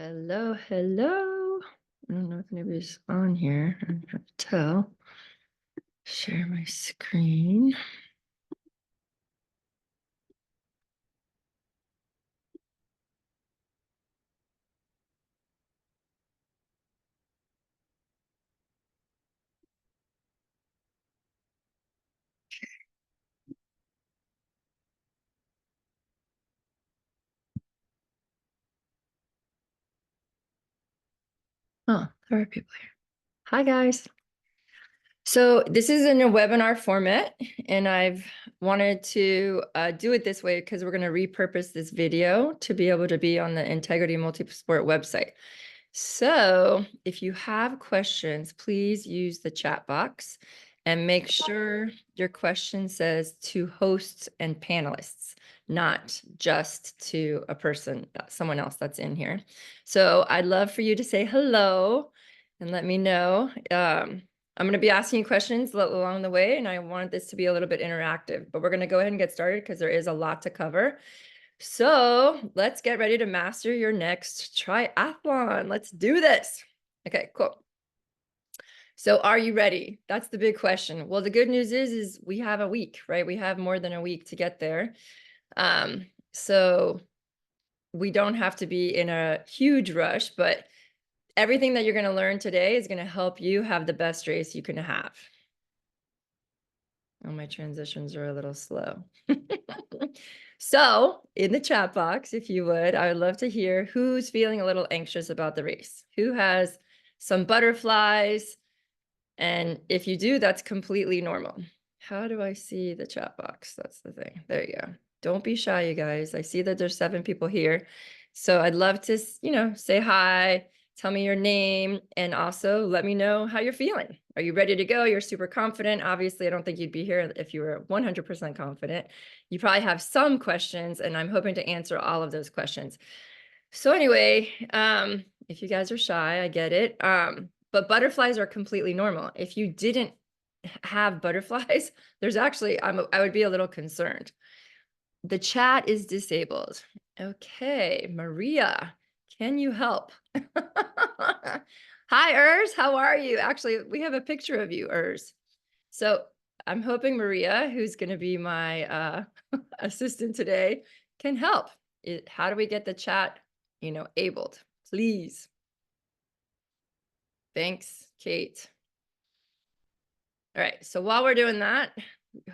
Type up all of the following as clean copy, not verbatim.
Hello, hello. I don't know if anybody's on here. I don't have to tell. Share my screen. Oh, there are people here. Hi, guys. So this is in a webinar format, and I've wanted to do it this way because we're going to repurpose this video to be able to be on the Integrity Multisport website. So if you have questions, please use the chat box and make sure your question says to hosts and panelists, not just to a person, someone else that's in here. So I'd love for you to say hello and let me know. I'm going to be asking you questions along the way, and I want this to be a little bit interactive, but we're going to go ahead and get started because there is a lot to cover. So let's get ready to master your next triathlon. Let's do this. Okay, cool. So are you ready? That's the big question. Well, the good news is we have a week, right? We have more than a week to get there. So we don't have to be in a huge rush, but everything that you're going to learn today is going to help you have the best race you can have. Oh, my transitions are a little slow. So in the chat box, if you would, I would love to hear who's feeling a little anxious about the race, who has some butterflies. And if you do, that's completely normal. How do I see the chat box? That's the thing. There you go. Don't be shy, you guys. I see that there's 7 people here. So I'd love to, say hi, tell me your name, and also let me know how you're feeling. Are you ready to go? You're super confident. Obviously, I don't think you'd be here if you were 100% confident. You probably have some questions, and I'm hoping to answer all of those questions. So anyway, if you guys are shy, I get it. But butterflies are completely normal. If you didn't have butterflies, there's actually, I would be a little concerned. The chat is disabled. Okay, Maria, can you help? Hi, Urs, how are you? Actually, we have a picture of you, Urs. So I'm hoping Maria, who's going to be my assistant today, can help. How do we get the chat, abled? Please. Thanks, Kate. All right, so while we're doing that,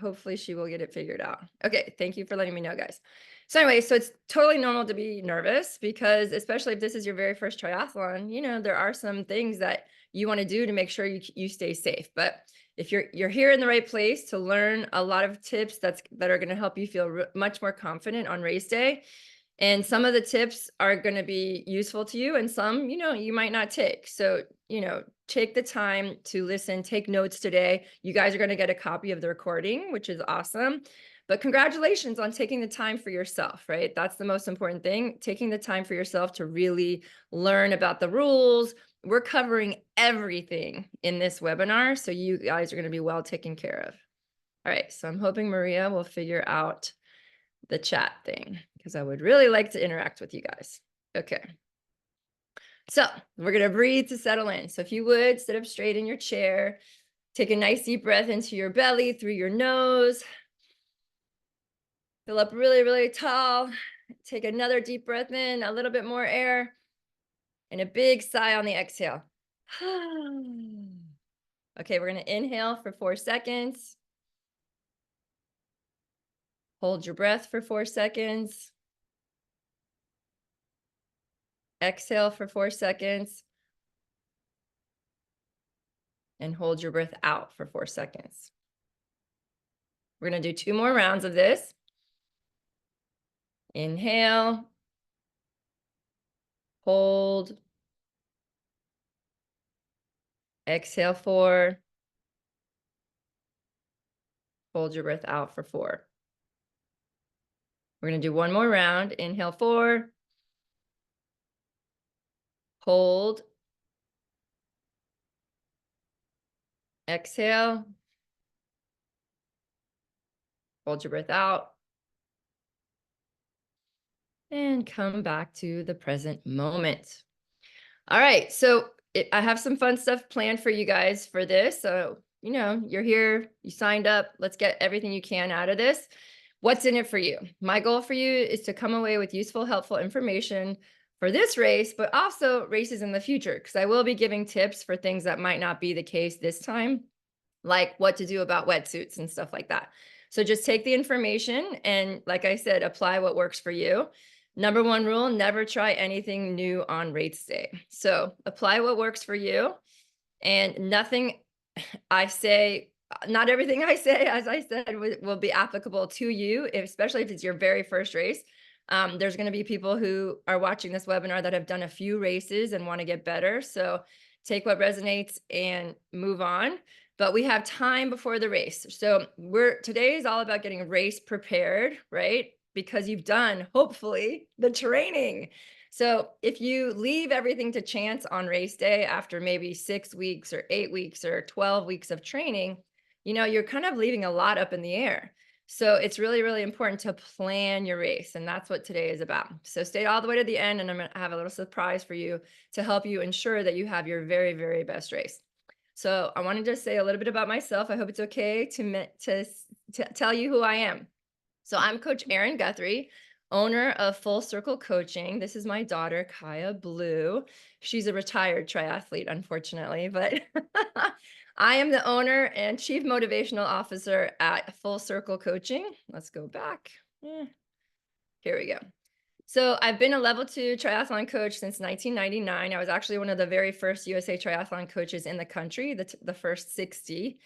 hopefully she will get it figured out. Okay, thank you for letting me know, guys. So anyway, so it's totally normal to be nervous because especially if this is your very first triathlon, there are some things that you want to do to make sure you stay safe. But if you're here in the right place to learn a lot of tips that are going to help you feel much more confident on race day. And some of the tips are going to be useful to you and some, you might not take. So, take the time to listen, take notes today. You guys are going to get a copy of the recording, which is awesome. But congratulations on taking the time for yourself, right? That's the most important thing, taking the time for yourself to really learn about the rules. We're covering everything in this webinar, so you guys are going to be well taken care of. All right, so I'm hoping Maria will figure out the chat thing because I would really like to interact with you guys. Okay. So we're going to breathe to settle in. So if you would, sit up straight in your chair, take a nice deep breath into your belly through your nose. Fill up really, really tall. Take another deep breath in, a little bit more air, and a big sigh on the exhale. Okay, we're going to inhale for 4 seconds. Hold your breath for 4 seconds. Exhale for 4 seconds. And hold your breath out for 4 seconds. We're going to do 2 more rounds of this. Inhale. Hold. Exhale 4. Hold your breath out for 4. We're going to do 1 more round. Inhale 4. Hold. Exhale. Hold your breath out. And come back to the present moment. All right. So I have some fun stuff planned for you guys for this. So, you're here, you signed up. Let's get everything you can out of this. What's in it for you? My goal for you is to come away with useful, helpful information for this race, but also races in the future, because I will be giving tips for things that might not be the case this time, like what to do about wetsuits and stuff like that. So just take the information and, like I said, apply what works for you. Number one rule, never try anything new on race day. So apply what works for you, and nothing I say, not everything I say, as I said, will be applicable to you, especially if it's your very first race. There's going to be people who are watching this webinar that have done a few races and want to get better. So take what resonates and move on. But we have time before the race. So today is all about getting race prepared, right? Because you've done, hopefully, the training. So if you leave everything to chance on race day after maybe 6 weeks or 8 weeks or 12 weeks of training, you're kind of leaving a lot up in the air. So it's really, really important to plan your race. And that's what today is about. So stay all the way to the end, and I'm going to have a little surprise for you to help you ensure that you have your very, very best race. So I wanted to say a little bit about myself. I hope it's okay to tell you who I am. So I'm Coach Erin Guthrie, owner of Full Circle Coaching. This is my daughter, Kaya Blue. She's a retired triathlete, unfortunately, but I am the owner and chief motivational officer at Full Circle Coaching. Let's go back. Here we go. So I've been a level 2 triathlon coach since 1999. I was actually one of the very first USA triathlon coaches in the country, the first 60,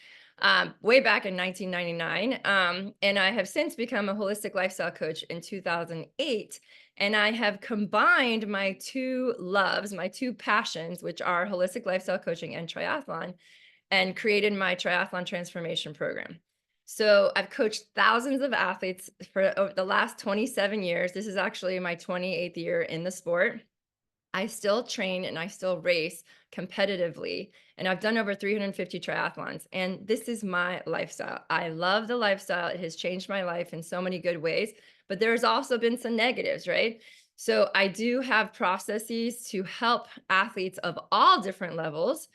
way back in 1999. And I have since become a holistic lifestyle coach in 2008. And I have combined my two loves, my two passions, which are holistic lifestyle coaching and triathlon, and created my triathlon transformation program. So I've coached thousands of athletes for over the last 27 years. This is actually my 28th year in the sport. I still train and I still race competitively, and I've done over 350 triathlons, and this is my lifestyle. I love the lifestyle. It has changed my life in so many good ways, but there's also been some negatives, right? So I do have processes to help athletes of all different levels,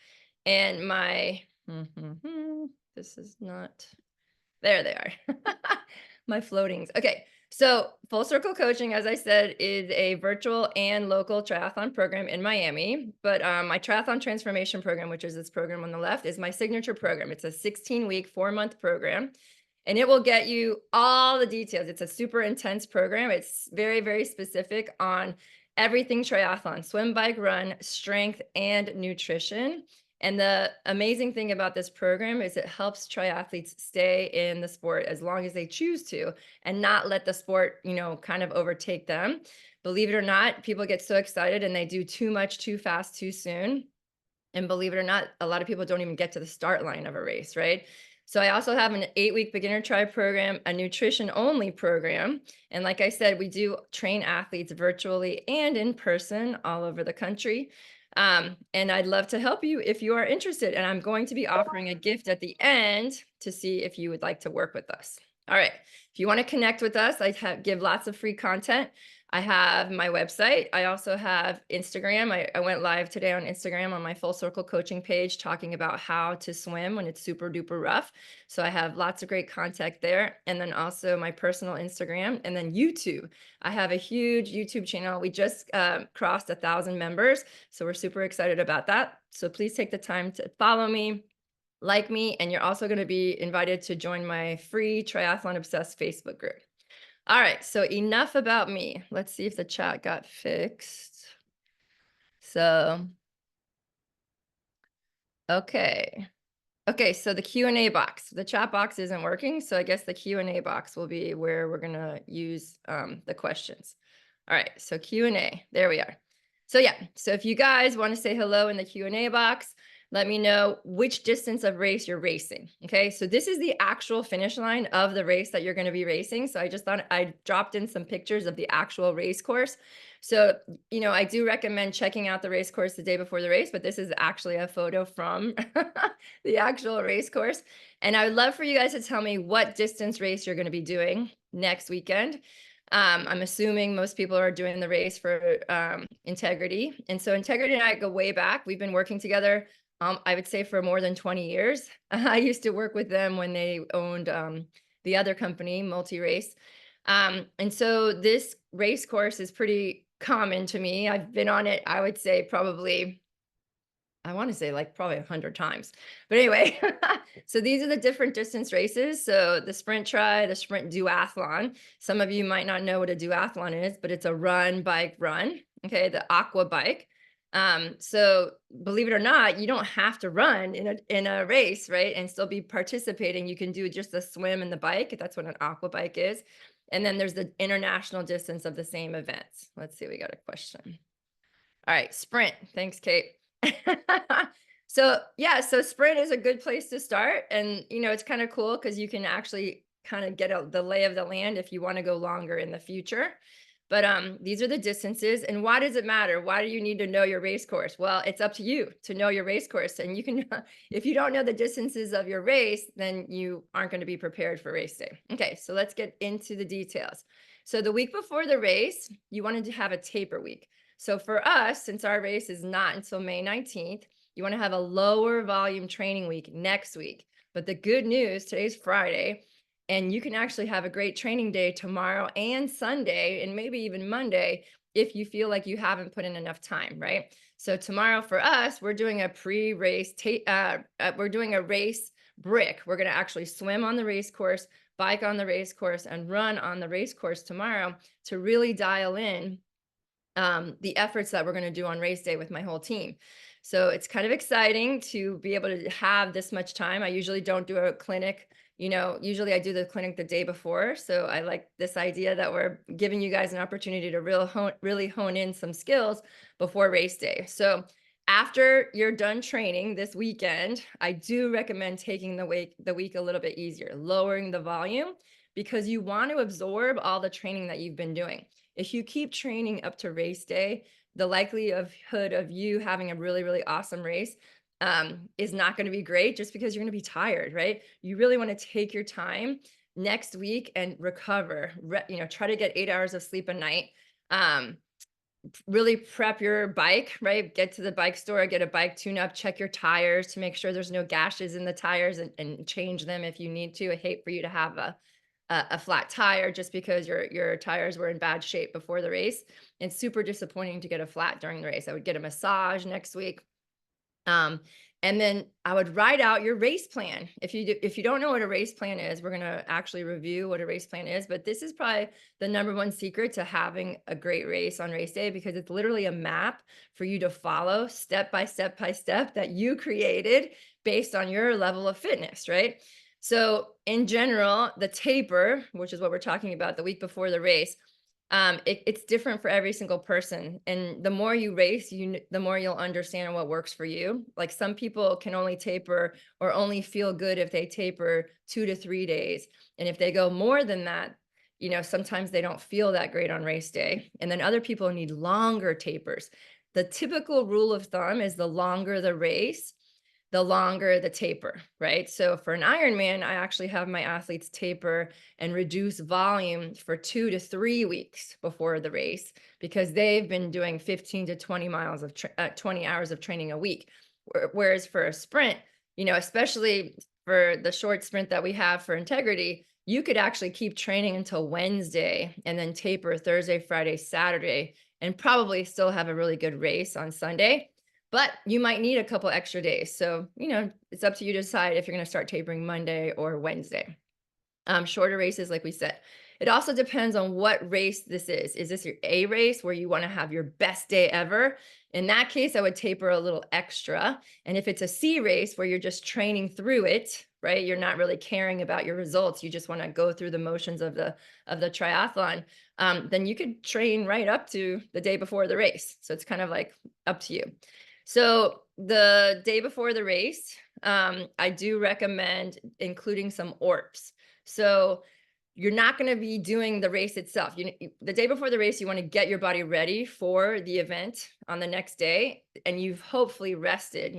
and this is not, there they are. My floatings. Okay. So Full Circle Coaching, as I said, is a virtual and local triathlon program in Miami. But my triathlon transformation program, which is this program on the left, is my signature program. It's a 16-week, 4-month program, and it will get you all the details. It's a super intense program. It's very, very specific on everything triathlon: swim, bike, run, strength, and nutrition. And the amazing thing about this program is it helps triathletes stay in the sport as long as they choose to, and not let the sport, kind of overtake them. Believe it or not, people get so excited and they do too much, too fast, too soon. And believe it or not, a lot of people don't even get to the start line of a race, right? So I also have an 8-week beginner tri program, a nutrition only program. And like I said, we do train athletes virtually and in person all over the country. And I'd love to help you if you are interested. And I'm going to be offering a gift at the end to see if you would like to work with us. All right. If you want to connect with us, give lots of free content. I have my website. I also have Instagram. I went live today on Instagram on my Full Circle Coaching page talking about how to swim when it's super duper rough. So I have lots of great content there. And then also my personal Instagram, and then YouTube. I have a huge YouTube channel. We just crossed 1,000 members. So we're super excited about that. So please take the time to follow me, like me, and you're also going to be invited to join my free Triathlon Obsessed Facebook group. All right, so enough about me. Let's see if the chat got fixed. So, okay. Okay, so the Q&A box. The chat box isn't working, so I guess the Q&A box will be where we're going to use the questions. All right, so Q&A. There we are. So yeah, so if you guys want to say hello in the Q&A box, let me know which distance of race you're racing. Okay, so this is the actual finish line of the race that you're going to be racing. So I just thought I dropped in some pictures of the actual race course. So, I do recommend checking out the race course the day before the race, but this is actually a photo from the actual race course. And I would love for you guys to tell me what distance race you're going to be doing next weekend. I'm assuming most people are doing the race for Integrity. And so Integrity and I go way back. We've been working together, I would say, for more than 20 years. I used to work with them when they owned the other company, Multi-Race. And so this race course is pretty common to me. I've been on it, I would say, probably, I want to say like probably 100 times. But anyway, so these are the different distance races. So the sprint tri, the sprint duathlon. Some of you might not know what a duathlon is, but it's a run, bike, run. Okay, the aqua bike. So believe it or not, you don't have to run in a race, right? And still be participating. You can do just the swim and the bike. That's what an aqua bike is. And then there's the international distance of the same events. Let's see, we got a question. All right, sprint. Thanks, Kate. So yeah, so sprint is a good place to start. And it's kind of cool because you can actually kind of get the lay of the land if you want to go longer in the future. But these are the distances. And why does it matter? Why do you need to know your race course? Well, it's up to you to know your race course. And you can, if you don't know the distances of your race, then you aren't going to be prepared for race day. Okay, so let's get into the details. So the week before the race, you wanted to have a taper week. So for us, since our race is not until May 19th, you want to have a lower volume training week next week. But the good news, today's Friday, and you can actually have a great training day tomorrow and Sunday, and maybe even Monday, if you feel like you haven't put in enough time, right? So tomorrow for us, we're doing a pre-race, we're doing a race brick. We're going to actually swim on the race course, bike on the race course, and run on the race course tomorrow to really dial in the efforts that we're going to do on race day with my whole team. So it's kind of exciting to be able to have this much time. I usually don't do a clinic, usually I do the clinic the day before. So I like this idea that we're giving you guys an opportunity to really hone in some skills before race day. So after you're done training this weekend, I do recommend taking the week a little bit easier, lowering the volume, because you want to absorb all the training that you've been doing. If you keep training up to race day, the likelihood of you having a really, really awesome race is not going to be great, just because you're going to be tired, right? You really want to take your time next week and recover, try to get 8 hours of sleep a night. Really prep your bike, right? Get to the bike store, get a bike tune up, check your tires to make sure there's no gashes in the tires, and change them if you need to. I hate for you to have a flat tire just because your tires were in bad shape before the race. It's super disappointing to get a flat during the race. I would get a massage next week. And then I would write out your race plan. If you don't know what a race plan is, we're going to actually review what a race plan is, but this is probably the number one secret to having a great race on race day, because it's literally a map for you to follow step by step by step that you created based on your level of fitness, right? So in general, the taper, which is what we're talking about the week before the race, it's different for every single person. And the more you race, the more you'll understand what works for you. Like some people can only taper or only feel good if they taper 2 to 3 days. And if they go more than that, sometimes they don't feel that great on race day. And then other people need longer tapers. The typical rule of thumb is the longer the race, the longer the taper, right? So for an Ironman, I actually have my athletes taper and reduce volume for 2 to 3 weeks before the race, because they've been doing 15 to 20 miles of 20 hours of training a week. Whereas for a sprint, especially for the short sprint that we have for Integrity, you could actually keep training until Wednesday and then taper Thursday, Friday, Saturday, and probably still have a really good race on Sunday. But you might need a couple extra days. So, it's up to you to decide if you're going to start tapering Monday or Wednesday. Shorter races, like we said. It also depends on what race this is. Is this your A race where you want to have your best day ever? In that case, I would taper a little extra. And if it's a C race where you're just training through it, right? You're not really caring about your results. You just want to go through the motions of the triathlon. Then you could train right up to the day before the race. So it's kind of like up to you. So the day before the race, I do recommend including some ORPs. So you're not going to be doing the race itself. The day before the race, you want to get your body ready for the event on the next day. And you've hopefully rested,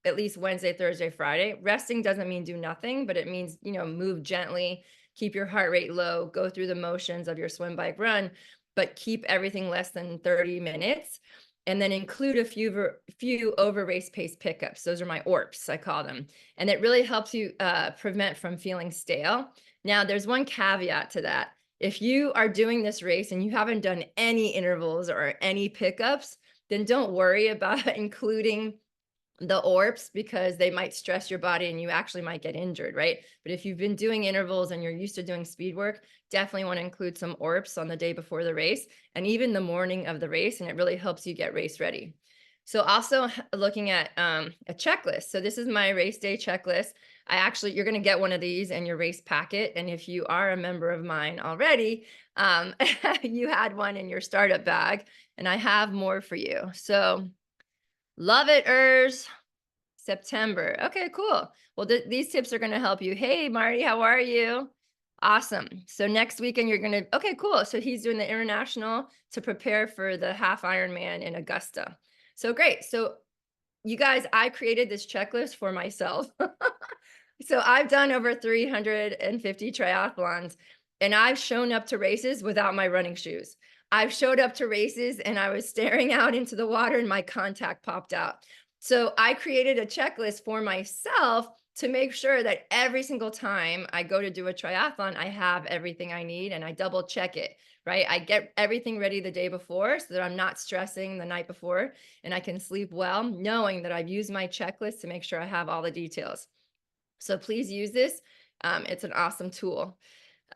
at least Wednesday, Thursday, Friday. Resting doesn't mean do nothing, but it means, move gently, keep your heart rate low, go through the motions of your swim, bike, run, but keep everything less than 30 minutes. And then include a few over race pace pickups. Those are my ORPs, I call them. And it really helps you prevent from feeling stale. Now, there's one caveat to that. If you are doing this race and you haven't done any intervals or any pickups, then don't worry about including the ORPs, because they might stress your body and you actually might get injured, right? But if you've been doing intervals and you're used to doing speed work, definitely want to include some ORPs on the day before the race and even the morning of the race, and it really helps you get race ready. So also looking at a checklist. So this is my race day checklist. You're going to get one of these in your race packet. And if you are a member of mine already, you had one in your startup bag, and I have more for you. So love it, Urs. September. Okay, cool. Well, these tips are going to help you. Hey, Marty, how are you? Awesome. So next weekend you're going to, okay, cool. So he's doing the international to prepare for the half Ironman in Augusta. So great. So you guys, I created this checklist for myself. So I've done over 350 triathlons, and I've shown up to races without my running shoes. I've showed up to races and I was staring out into the water and my contact popped out. So I created a checklist for myself to make sure that every single time I go to do a triathlon, I have everything I need and I double check it, right? I get everything ready the day before so that I'm not stressing the night before, and I can sleep well, knowing that I've used my checklist to make sure I have all the details. So please use this. It's an awesome tool.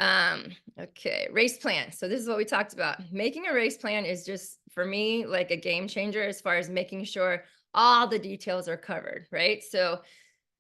Okay, race plan. So this is what we talked about. Making a race plan is just, for me, like a game changer as far as making sure all the details are covered, right? So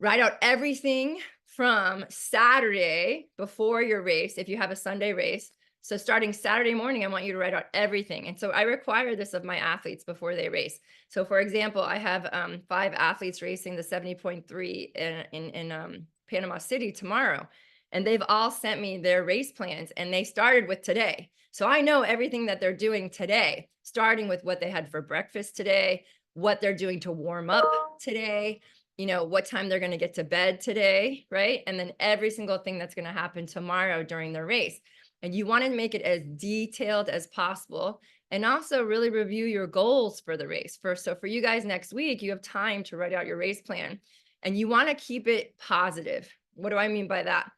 write out everything from Saturday before your race, if you have a Sunday race. So starting Saturday morning, I want you to write out everything. And so I require this of my athletes before they race. So for example, I have 5 athletes racing the 70.3 in Panama City tomorrow. And they've all sent me their race plans, and they started with today. So I know everything that they're doing today, starting with what they had for breakfast today, what they're doing to warm up today, what time they're going to get to bed today, right? And then every single thing that's going to happen tomorrow during the race. And you want to make it as detailed as possible, and also really review your goals for the race. So for you guys next week, you have time to write out your race plan, and you want to keep it positive. What do I mean by that?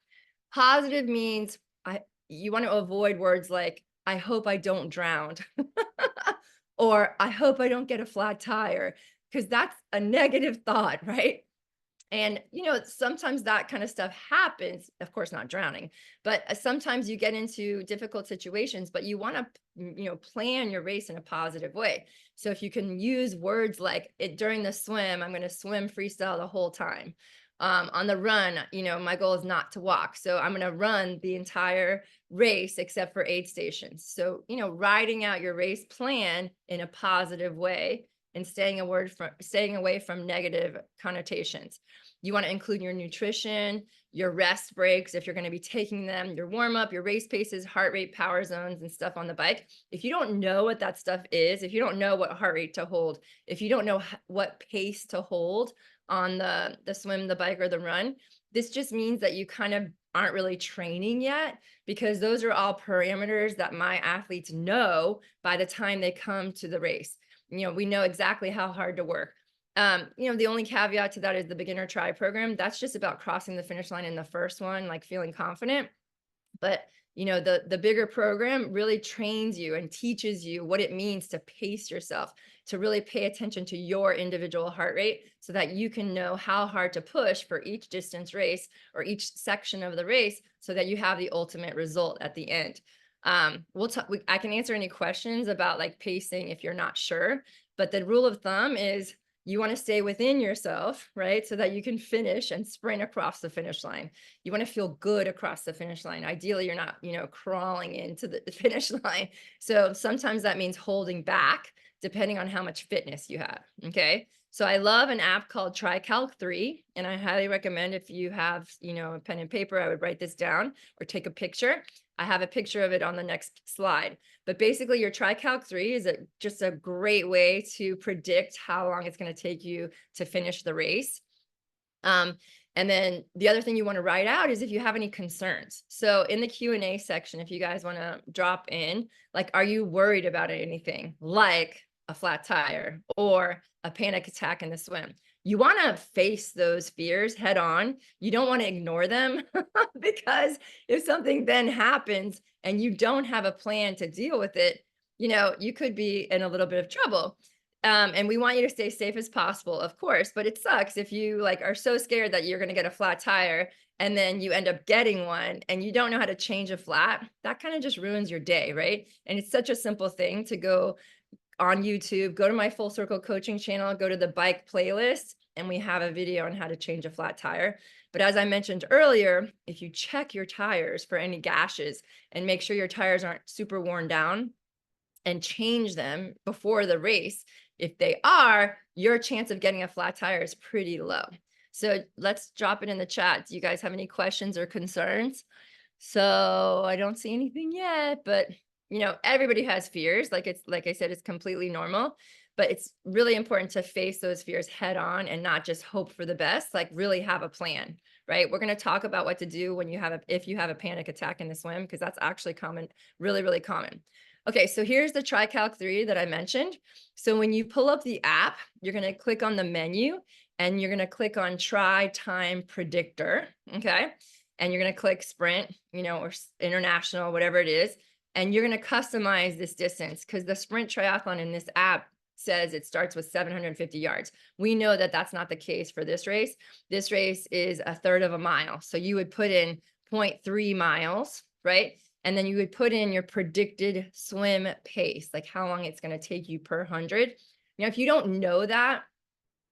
Positive means you want to avoid words like, I hope I don't drown, or I hope I don't get a flat tire, because that's a negative thought, right? And, sometimes that kind of stuff happens, of course, not drowning, but sometimes you get into difficult situations, but you want to, plan your race in a positive way. So if you can use words like during the swim, I'm going to swim freestyle the whole time. On the run, my goal is not to walk. So I'm going to run the entire race except for aid stations. So, writing out your race plan in a positive way and staying away from negative connotations. You want to include your nutrition, your rest breaks, if you're going to be taking them, your warm up, your race paces, heart rate, power zones, and stuff on the bike. If you don't know what that stuff is, if you don't know what heart rate to hold, if you don't know what pace to hold on the swim, the bike, or the run, this just means that you kind of aren't really training yet, because those are all parameters that my athletes know by the time they come to the race. We know exactly how hard to work. The only caveat to that is the beginner try program. That's just about crossing the finish line in the first one, like feeling confident. But the bigger program really trains you and teaches you what it means to pace yourself, to really pay attention to your individual heart rate, so that you can know how hard to push for each distance race or each section of the race, so that you have the ultimate result at the end. I can answer any questions about like pacing if you're not sure, but the rule of thumb is you want to stay within yourself, right? So that you can finish and sprint across the finish line. You want to feel good across the finish line. Ideally, you're not, crawling into the finish line. So sometimes that means holding back, depending on how much fitness you have. Okay. So I love an app called TriCalc3, and I highly recommend, if you have, a pen and paper, I would write this down or take a picture. I have a picture of it on the next slide. But basically, your TriCalc3 is just a great way to predict how long it's going to take you to finish the race. And then the other thing you want to write out is if you have any concerns. So in the Q&A section, if you guys want to drop in, like, are you worried about anything like a flat tire or a panic attack in the swim? You want to face those fears head on. You don't want to ignore them because if something then happens and you don't have a plan to deal with it, you could be in a little bit of trouble. And we want you to stay safe as possible, of course, but it sucks if you like are so scared that you're going to get a flat tire and then you end up getting one and you don't know how to change a flat. That kind of just ruins your day, right? And it's such a simple thing to go on YouTube, go to my Full Circle coaching channel, go to the bike playlist, and we have a video on how to change a flat tire. But as I mentioned earlier, if you check your tires for any gashes and make sure your tires aren't super worn down and change them before the race, if they are, your chance of getting a flat tire is pretty low. So let's drop it in the chat. Do you guys have any questions or concerns? So I don't see anything yet, but everybody has fears. Like I said, it's completely normal, but it's really important to face those fears head on and not just hope for the best, like really have a plan, right? We're going to talk about what to do when if you have a panic attack in the swim, because that's actually common, really, really common. Okay, so here's the TriCalc 3 that I mentioned. So when you pull up the app, you're going to click on the menu and you're going to click on Tri Time Predictor, okay? And you're going to click sprint, or international, whatever it is. And you're going to customize this distance because the sprint triathlon in this app says it starts with 750 yards. We know that that's not the case for this race. This race is a third of a mile. So you would put in 0.3 miles, right? And then you would put in your predicted swim pace, like how long it's going to take you per 100. Now, if you don't know that,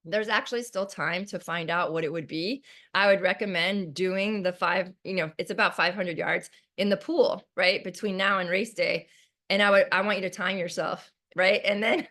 there's actually still time to find out what it would be. I would recommend doing it's about 500 yards in the pool, right? Between now and race day. And I want you to time yourself, right? And then,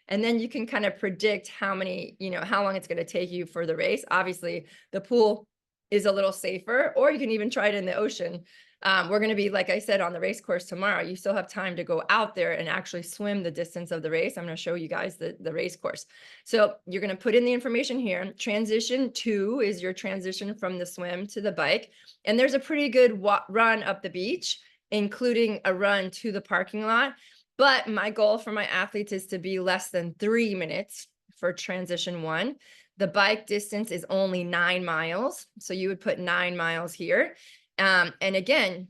and then you can kind of predict how long it's going to take you for the race. Obviously the pool is a little safer, or you can even try it in the ocean. We're going to be, like I said, on the race course tomorrow. You still have time to go out there and actually swim the distance of the race. I'm going to show you guys the race course. So you're going to put in the information here. Transition 2 is your transition from the swim to the bike. And there's a pretty good run up the beach, including a run to the parking lot. But my goal for my athletes is to be less than 3 minutes for transition 1. The bike distance is only 9 miles. So you would put 9 miles here. And again,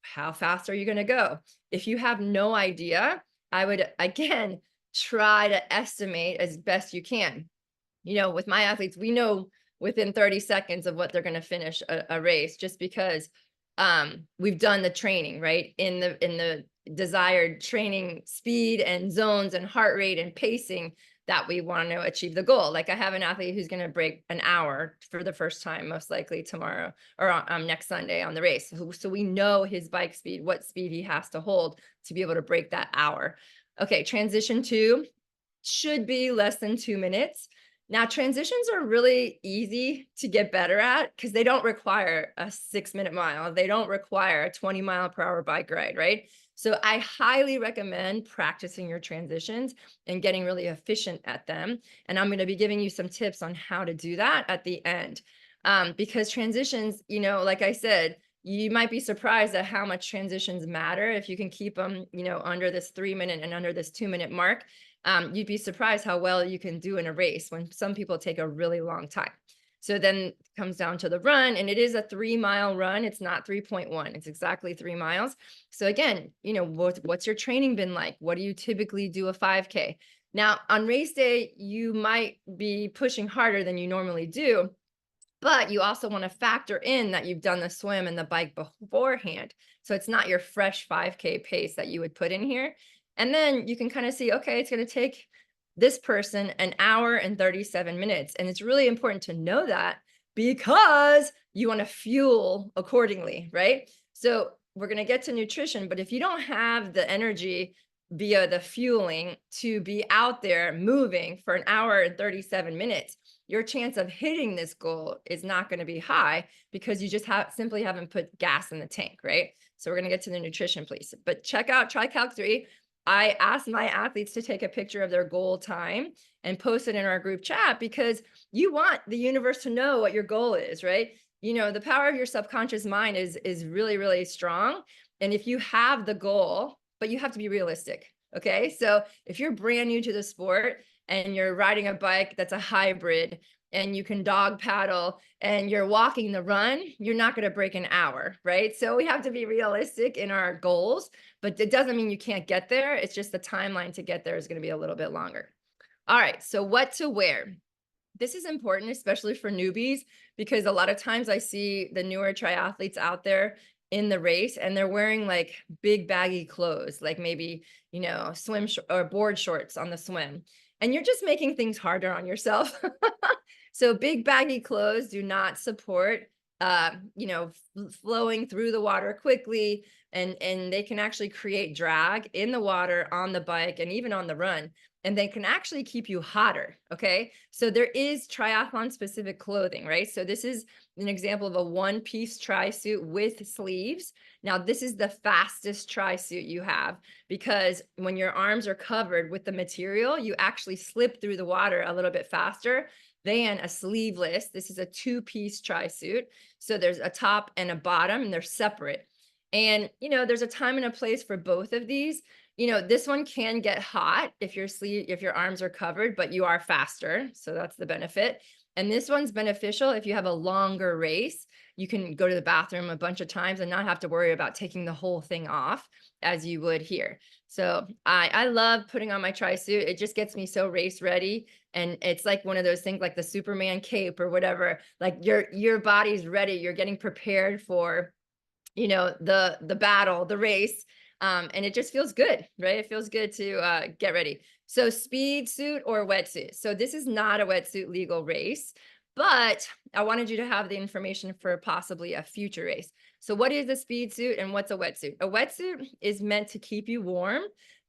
how fast are you going to go? If you have no idea, I would, again, try to estimate as best you can. With my athletes, we know within 30 seconds of what they're going to finish a race, just because we've done the training, right? In the desired training speed and zones and heart rate and pacing that we want to achieve the goal. Like I have an athlete who's going to break an hour for the first time, most likely tomorrow or next Sunday on the race. So we know his bike speed, what speed he has to hold to be able to break that hour. Okay, transition 2 should be less than 2 minutes. Now, transitions are really easy to get better at because they don't require a 6-minute mile. They don't require a 20-mile-per-hour bike ride, right? So I highly recommend practicing your transitions and getting really efficient at them. And I'm going to be giving you some tips on how to do that at the end. Because transitions, like I said, you might be surprised at how much transitions matter if you can keep them, under this 3-minute and under this 2-minute mark. You'd be surprised how well you can do in a race when some people take a really long time. So then it comes down to the run, and it is a 3-mile run. It's not 3.1. It's exactly 3 miles. So again, what's your training been like? What do you typically do a 5K? Now on race day, you might be pushing harder than you normally do, but you also want to factor in that you've done the swim and the bike beforehand. So it's not your fresh 5K pace that you would put in here. And then you can kind of see, okay, it's going to take this person an hour and 37 minutes. And it's really important to know that because you want to fuel accordingly, right? So we're going to get to nutrition, but if you don't have the energy via the fueling to be out there moving for an hour and 37 minutes, your chance of hitting this goal is not going to be high because you just simply haven't put gas in the tank, right? So we're going to get to the nutrition, please. But check out TriCalc 3. I ask my athletes to take a picture of their goal time and post it in our group chat, because you want the universe to know what your goal is, right? You know, the power of your subconscious mind is really, really strong. And if you have the goal, but you have to be realistic. Okay. So if you're brand new to the sport and you're riding a bike that's a hybrid, and you can dog paddle and you're walking the run, you're not going to break an hour, right? So we have to be realistic in our goals, but it doesn't mean you can't get there. It's just the timeline to get there is going to be a little bit longer. All right. So what to wear? This is important, especially for newbies, because a lot of times I see the newer triathletes out there in the race and they're wearing like big baggy clothes, like maybe, you know, or board shorts on the swim. And you're just making things harder on yourself. So big baggy clothes do not support, you know, flowing through the water quickly, and they can actually create drag in the water, on the bike, and even on the run. And they can actually keep you hotter. Okay. So there is triathlon specific clothing, right? So this is an example of a one-piece tri-suit with sleeves. Now, this is the fastest tri-suit you have, because when your arms are covered with the material, you actually slip through the water a little bit faster than a sleeveless. This is a two-piece tri-suit. So there's a top and a bottom, and they're separate. And, you know, there's a time and a place for both of these. You know, this one can get hot if your arms are covered, but you are faster. So that's the benefit. And this one's beneficial if you have a longer race. You can go to the bathroom a bunch of times and not have to worry about taking the whole thing off as you would here. So I love putting on my tri-suit. It just gets me so race ready. And it's like one of those things like the Superman cape or whatever, like your body's ready. You're getting prepared for, you know, the battle, the race. And it just feels good, right? It feels good to get ready. So speed suit or wetsuit. So this is not a wetsuit legal race, but I wanted you to have the information for possibly a future race. So what is a speed suit and what's a wetsuit? A wetsuit is meant to keep you warm.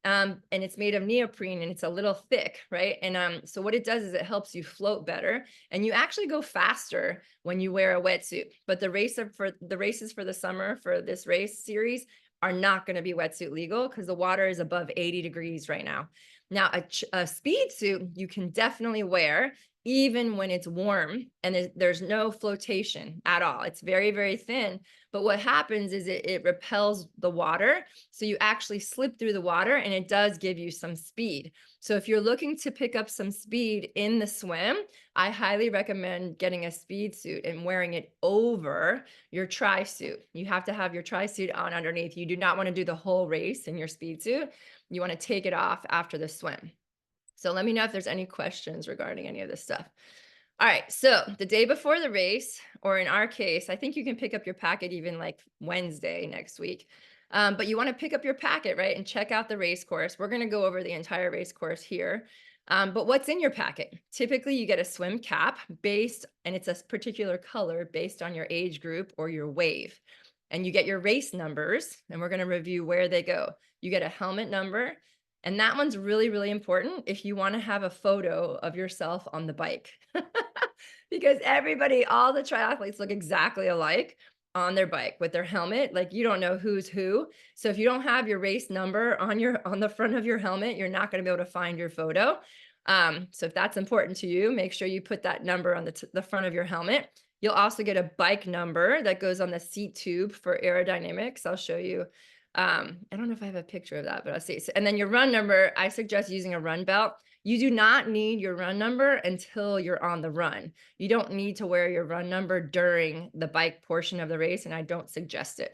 And it's made of neoprene and it's a little thick, right? And so what it does is it helps you float better, and you actually go faster when you wear a wetsuit. But the races for the summer for this race series are not going to be wetsuit legal because the water is above 80 degrees right now. Now, a speed suit you can definitely wear even when it's warm and there's no flotation at all. It's very, very thin. But what happens is it repels the water. So you actually slip through the water, and it does give you some speed. So if you're looking to pick up some speed in the swim, I highly recommend getting a speed suit and wearing it over your tri-suit. You have to have your tri-suit on underneath. You do not want to do the whole race in your speed suit. You want to take it off after the swim. So let me know if there's any questions regarding any of this stuff. All right. So the day before the race, or in our case, I think you can pick up your packet even like Wednesday next week. But you want to pick up your packet, right? And check out the race course. We're going to go over the entire race course here. But what's in your packet? Typically you get a swim cap and it's a particular color based on your age group or your wave. And you get your race numbers, and we're going to review where they go. You get a helmet number. And that one's really, really important if you want to have a photo of yourself on the bike. Because all the triathletes look exactly alike on their bike with their helmet. Like, you don't know who's who. So if you don't have your race number on the front of your helmet, you're not going to be able to find your photo. So if that's important to you, make sure you put that number on the front of your helmet. You'll also get a bike number that goes on the seat tube for aerodynamics. I'll show you. I don't know if I have a picture of that, but I'll see. And then your run number, I suggest using a run belt. You do not need your run number until you're on the run. You don't need to wear your run number during the bike portion of the race, and I don't suggest it.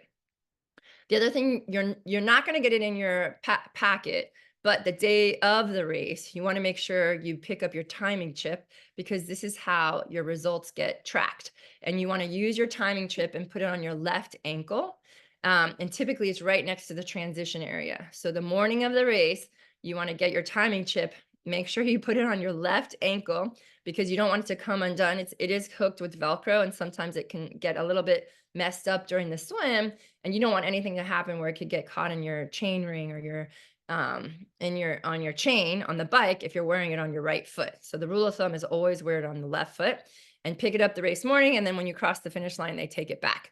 The other thing, you're not going to get it in your packet, but the day of the race, you want to make sure you pick up your timing chip, because this is how your results get tracked. And you want to use your timing chip and put it on your left ankle. And typically it's right next to the transition area. So the morning of the race, you want to get your timing chip. Make sure you put it on your left ankle, because you don't want it to come undone. It is hooked with Velcro, and sometimes it can get a little bit messed up during the swim, and you don't want anything to happen where it could get caught in your chain ring or on your chain on the bike if you're wearing it on your right foot. So the rule of thumb is always wear it on the left foot and pick it up the race morning, and then when you cross the finish line, they take it back.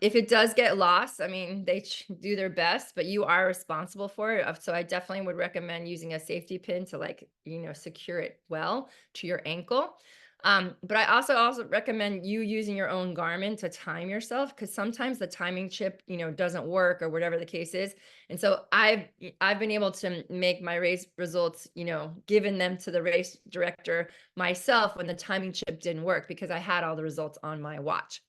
If it does get lost, I mean, they do their best, but you are responsible for it. So I definitely would recommend using a safety pin to, like, secure it well to your ankle. But I also recommend you using your own Garmin to time yourself, because sometimes the timing chip, doesn't work or whatever the case is. And so I've been able to make my race results, given them to the race director myself when the timing chip didn't work, because I had all the results on my watch.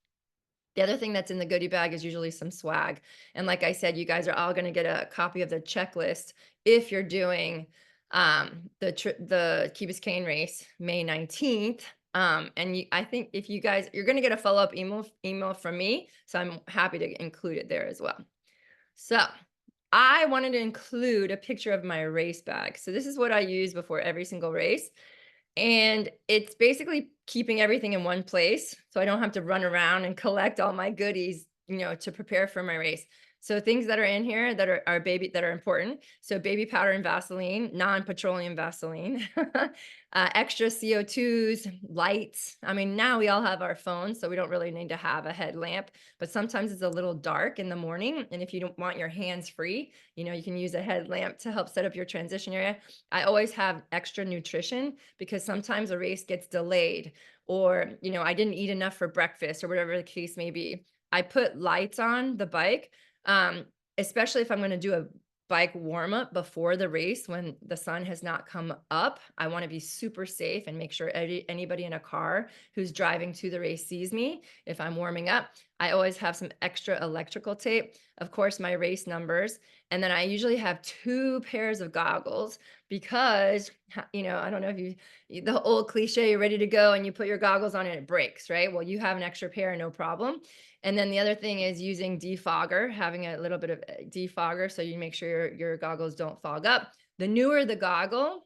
The other thing that's in the goodie bag is usually some swag. And like I said, you guys are all going to get a copy of the checklist if you're doing the Key Biscayne race May 19th. I think if you guys, you're going to get a follow-up email from me. So I'm happy to include it there as well. So I wanted to include a picture of my race bag. So this is what I use before every single race. And it's basically keeping everything in one place, so I don't have to run around and collect all my goodies, to prepare for my race. So things that are in here that are important. So baby powder and Vaseline, non-petroleum Vaseline, extra CO2s, lights. I mean, now we all have our phones, so we don't really need to have a headlamp, but sometimes it's a little dark in the morning. And if you don't want your hands free, you can use a headlamp to help set up your transition area. I always have extra nutrition, because sometimes a race gets delayed, or, I didn't eat enough for breakfast, or whatever the case may be. I put lights on the bike, especially if I'm going to do a bike warm up before the race when the sun has not come up. I want to be super safe and make sure anybody in a car who's driving to the race sees me if I'm warming up. I always have some extra electrical tape, of course, my race numbers. And then I usually have 2 pairs of goggles, because, I don't know if the old cliche, you're ready to go and you put your goggles on and it breaks, right? Well, you have an extra pair, no problem. And then the other thing is using defogger, having a little bit of defogger, so you make sure your goggles don't fog up. The newer the goggle,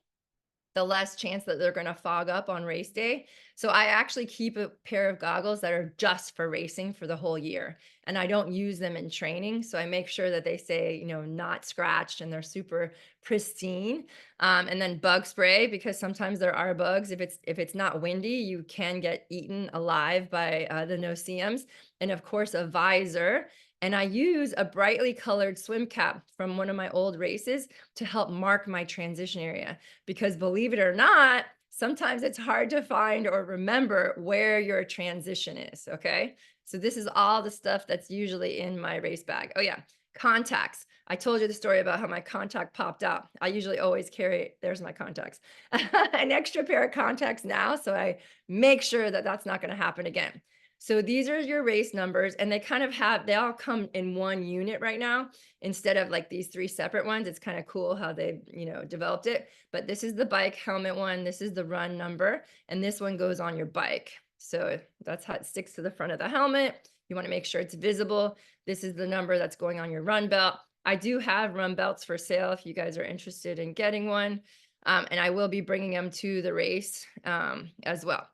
the less chance that they're going to fog up on race day. So I actually keep a pair of goggles that are just for racing for the whole year, and I don't use them in training. So I make sure that they say, not scratched, and they're super pristine. And then bug spray, because sometimes there are bugs. If it's not windy, you can get eaten alive by the no-see-ums. And of course, a visor. And I use a brightly colored swim cap from one of my old races to help mark my transition area, because believe it or not, sometimes it's hard to find or remember where your transition is. Okay. So this is all the stuff that's usually in my race bag. Oh yeah. Contacts. I told you the story about how my contact popped out. I usually always carry, there's my contacts, an extra pair of contacts now. So I make sure that that's not going to happen again. So these are your race numbers, and they all come in one unit right now, instead of like these 3 separate ones. It's kind of cool how they've, developed it. But this is the bike helmet one. This is the run number, and this one goes on your bike. So that's how it sticks to the front of the helmet. You want to make sure it's visible. This is the number that's going on your run belt. I do have run belts for sale if you guys are interested in getting one. And I will be bringing them to the race as well.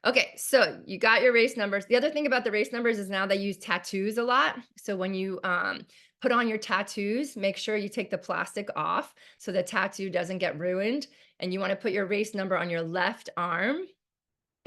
Okay, so you got your race numbers. The other thing about the race numbers is now they use tattoos a lot. So when you put on your tattoos, make sure you take the plastic off so the tattoo doesn't get ruined. And you want to put your race number on your left arm,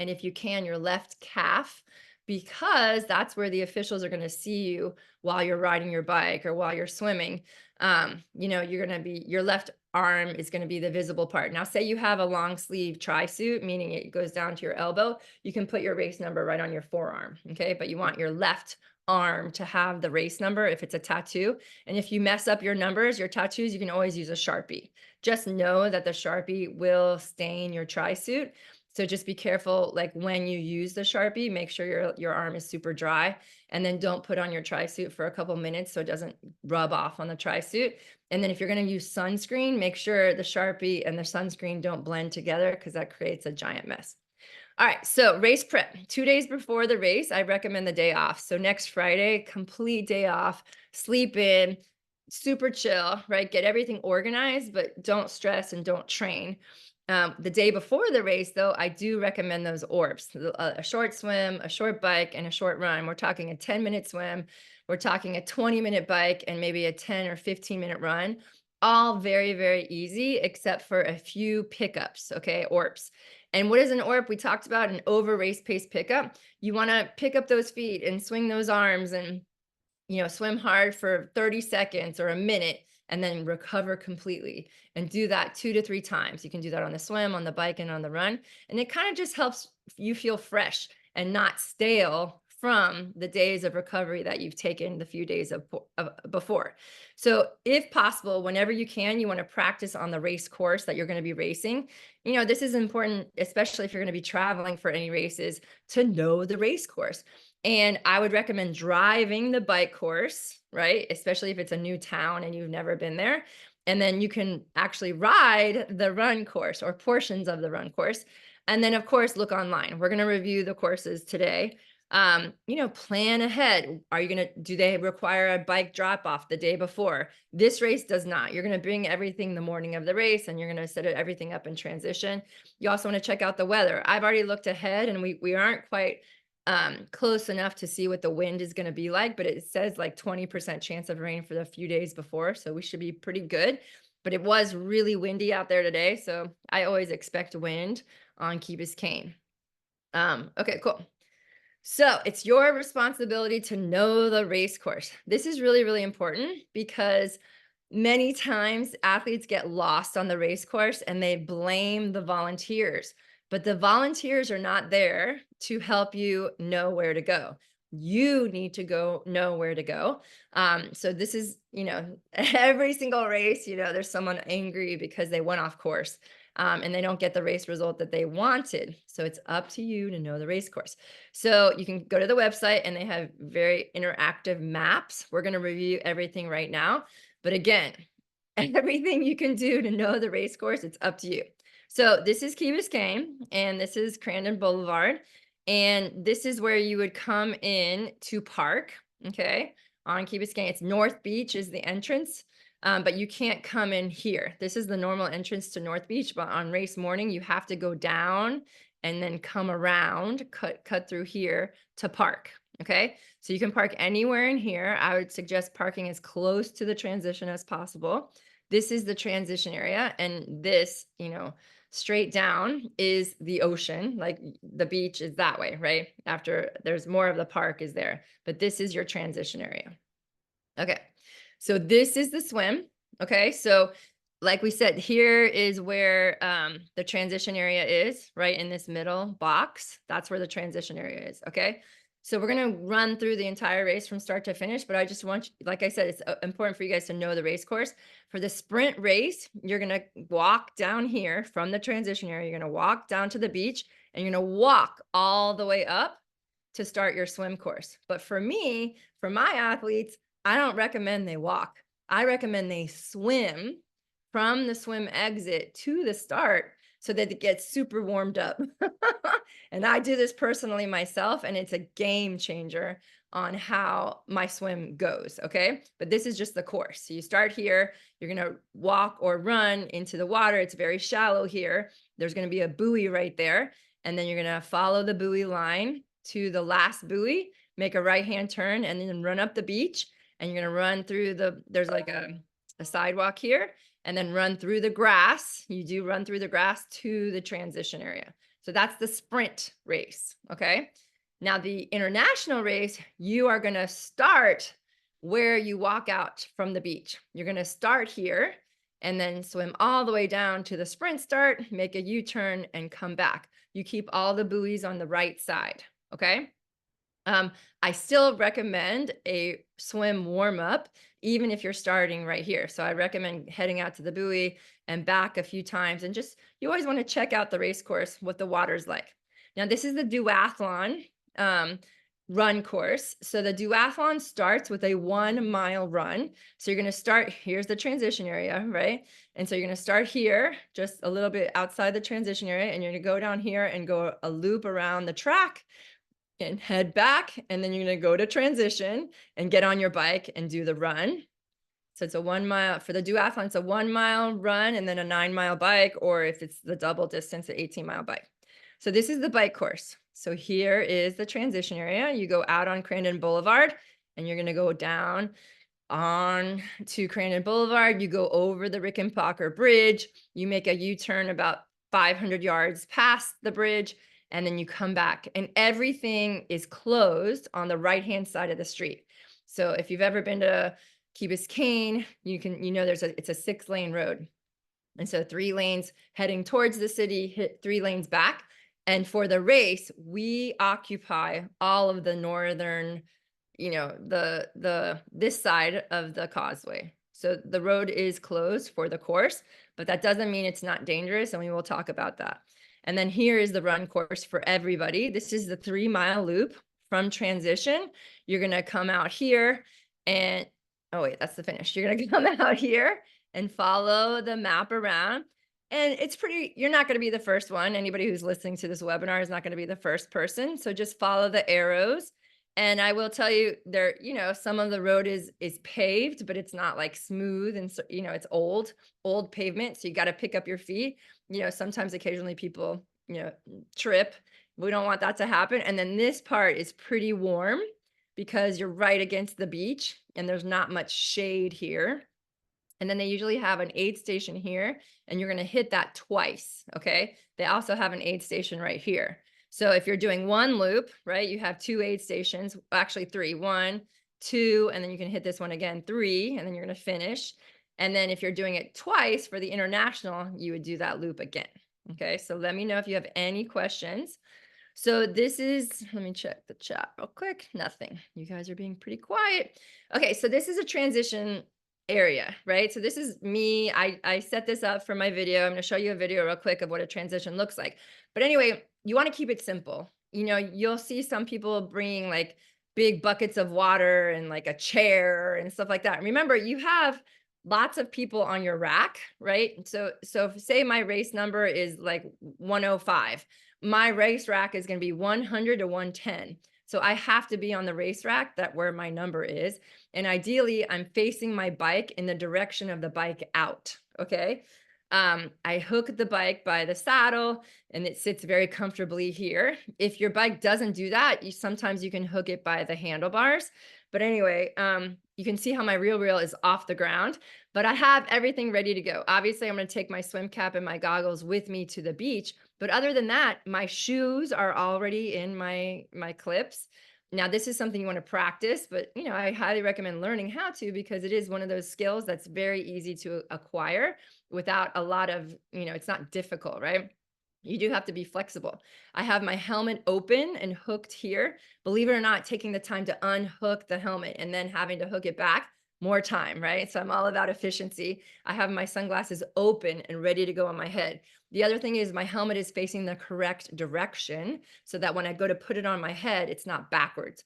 and if you can, your left calf, because that's where the officials are going to see you while you're riding your bike or while you're swimming. You're going to be, your left arm is going to be the visible part. Now, say you have a long sleeve tri-suit, meaning it goes down to your elbow, you can put your race number right on your forearm. Okay. But you want your left arm to have the race number if it's a tattoo. And if you mess up your numbers, your tattoos, you can always use a Sharpie. Just know that the Sharpie will stain your tri-suit. So just be careful, like when you use the Sharpie, make sure your arm is super dry, and then don't put on your tri-suit for a couple minutes so it doesn't rub off on the tri-suit. And then if you're going to use sunscreen, make sure the Sharpie and the sunscreen don't blend together, because that creates a giant mess. All right, so race prep. 2 days before the race, I recommend the day off. So next Friday, complete day off, sleep in, super chill, right? Get everything organized, but don't stress and don't train. The day before the race, though, I do recommend those orbs, a short swim, a short bike, and a short run. We're talking a 10-minute swim. We're talking a 20-minute bike and maybe a 10 or 15-minute run. All very, very easy, except for a few pickups, okay, orbs. And what is an ORP? We talked about an over race pace pickup. You want to pick up those feet and swing those arms and, swim hard for 30 seconds or a minute and then recover completely, and do that 2 to 3 times. You can do that on the swim, on the bike, and on the run. And it kind of just helps you feel fresh and not stale from the days of recovery that you've taken the few days of before. So if possible, whenever you can, you want to practice on the race course that you're going to be racing. This is important, especially if you're going to be traveling for any races, to know the race course. And I would recommend driving the bike course, right? Especially if it's a new town and you've never been there. And then you can actually ride the run course or portions of the run course. And then, of course, look online. We're going to review the courses today. Plan ahead. Do they require a bike drop off the day before? This race does not. You're going to bring everything the morning of the race, and you're going to set everything up in transition. You also want to check out the weather. I've already looked ahead, and we aren't quite close enough to see what the wind is going to be like, but it says like 20% chance of rain for the few days before. So we should be pretty good, but it was really windy out there today. So I always expect wind on Key Biscayne. Okay, cool. So it's your responsibility to know the race course. This is really, really important because many times athletes get lost on the race course and they blame the volunteers, but the volunteers are not there to help you know where to go. You need to know where to go. So this is, every single race, there's someone angry because they went off course. And they don't get the race result that they wanted. So it's up to you to know the race course. So you can go to the website and they have very interactive maps. We're going to review everything right now. But again, everything you can do to know the race course, it's up to you. So this is Key Biscayne and this is Crandon Boulevard. And this is where you would come in to park, okay, on Key Biscayne. It's North Beach is the entrance. But you can't come in here. This is the normal entrance to North Beach, but on race morning, you have to go down and then come around, cut through here to park. Okay. So you can park anywhere in here. I would suggest parking as close to the transition as possible. This is the transition area. And this, straight down is the ocean. Like the beach is that way, right? After there's more of the park is there, but this is your transition area. Okay. So this is the swim. Okay. So like we said, here is where the transition area is, right in this middle box. That's where the transition area is. Okay. So we're going to run through the entire race from start to finish, but I just want, like I said, it's important for you guys to know the race course. For the sprint race, you're going to walk down here from the transition area. You're going to walk down to the beach and you're going to walk all the way up to start your swim course. But for me, for my athletes, I don't recommend they walk. I recommend they swim from the swim exit to the start so that it gets super warmed up. And I do this personally myself, and it's a game changer on how my swim goes. Okay. But this is just the course. So you start here, you're going to walk or run into the water. It's very shallow here. There's going to be a buoy right there. And then you're going to follow the buoy line to the last buoy, make a right-hand turn, and then run up the beach. And you're going to run through there's like a sidewalk here, and then run through the grass. You do run through the grass to the transition area. So that's the sprint race. Okay. Now the international race, you are going to start where you walk out from the beach. You're going to start here and then swim all the way down to the sprint start, make a U-turn and come back. You keep all the buoys on the right side. Okay. I still recommend a swim warm up, even if you're starting right here. So I recommend heading out to the buoy and back a few times, and you always want to check out the race course, what the water's like. Now this is the duathlon run course. So the duathlon starts with a 1 mile run. So you're going to start, here's the transition area, right? And so you're going to start here, just a little bit outside the transition area, and you're going to go down here and go a loop around the track and head back, and then you're going to go to transition and get on your bike and do the run. So it's a 1 mile for the duathlon. It's a 1 mile run and then a 9 mile bike, or if it's the double distance, an 18-mile bike. So this is the bike course. So here is the transition area. You go out on Crandon Boulevard and you're going to go down on to Crandon Boulevard. You go over the Rickenbacker Bridge. You make a U-turn about 500 yards past the bridge, and then you come back, and everything is closed on the right-hand side of the street. So if you've ever been to Key Biscayne, you know it's a 6-lane road. And so 3 lanes heading towards the city, hit 3 lanes back. And for the race, we occupy all of the northern, this side of the causeway. So the road is closed for the course, but that doesn't mean it's not dangerous, and we will talk about that. And then here is the run course for everybody. This is the 3-mile loop from transition. You're going to come out here and, oh wait, that's the finish. You're going to come out here and follow the map around. And you're not going to be the first one. Anybody who's listening to this webinar is not going to be the first person. So just follow the arrows. And I will tell you some of the road is paved, but it's not like smooth. And so, it's old pavement. So you got to pick up your feet. Sometimes occasionally people, trip. We don't want that to happen. And then this part is pretty warm because you're right against the beach and there's not much shade here. And then they usually have an aid station here, and you're going to hit that twice. Okay. They also have an aid station right here. So if you're doing one loop, right, you have 2 aid stations, actually 3, 1, 2, and then you can hit this one again, 3, and then you're going to finish. And then if you're doing it twice for the international, you would do that loop again. Okay. So let me know if you have any questions. So let me check the chat real quick. Nothing. You guys are being pretty quiet. Okay. So this is a transition area, right? So this is me. I set this up for my video. I'm going to show you a video real quick of what a transition looks like. But anyway, you want to keep it simple. You'll see some people bringing like big buckets of water and like a chair and stuff like that. Remember, you have lots of people on your rack, right? So say my race number is like 105. My race rack is going to be 100 to 110. So I have to be on the race rack where my number is. And ideally, I'm facing my bike in the direction of the bike out. Okay. I hook the bike by the saddle and it sits very comfortably here. If your bike doesn't do that, sometimes you can hook it by the handlebars. But anyway, you can see how my reel is off the ground, but I have everything ready to go. Obviously, I'm going to take my swim cap and my goggles with me to the beach. But other than that, my shoes are already in my clips. Now, this is something you want to practice, but I highly recommend learning how to, because it is one of those skills that's very easy to acquire without a lot of, it's not difficult, right? You do have to be flexible. I have my helmet open and hooked here. Believe it or not, taking the time to unhook the helmet and then having to hook it back, more time, right? So I'm all about efficiency. I have my sunglasses open and ready to go on my head. The other thing is my helmet is facing the correct direction so that when I go to put it on my head, it's not backwards.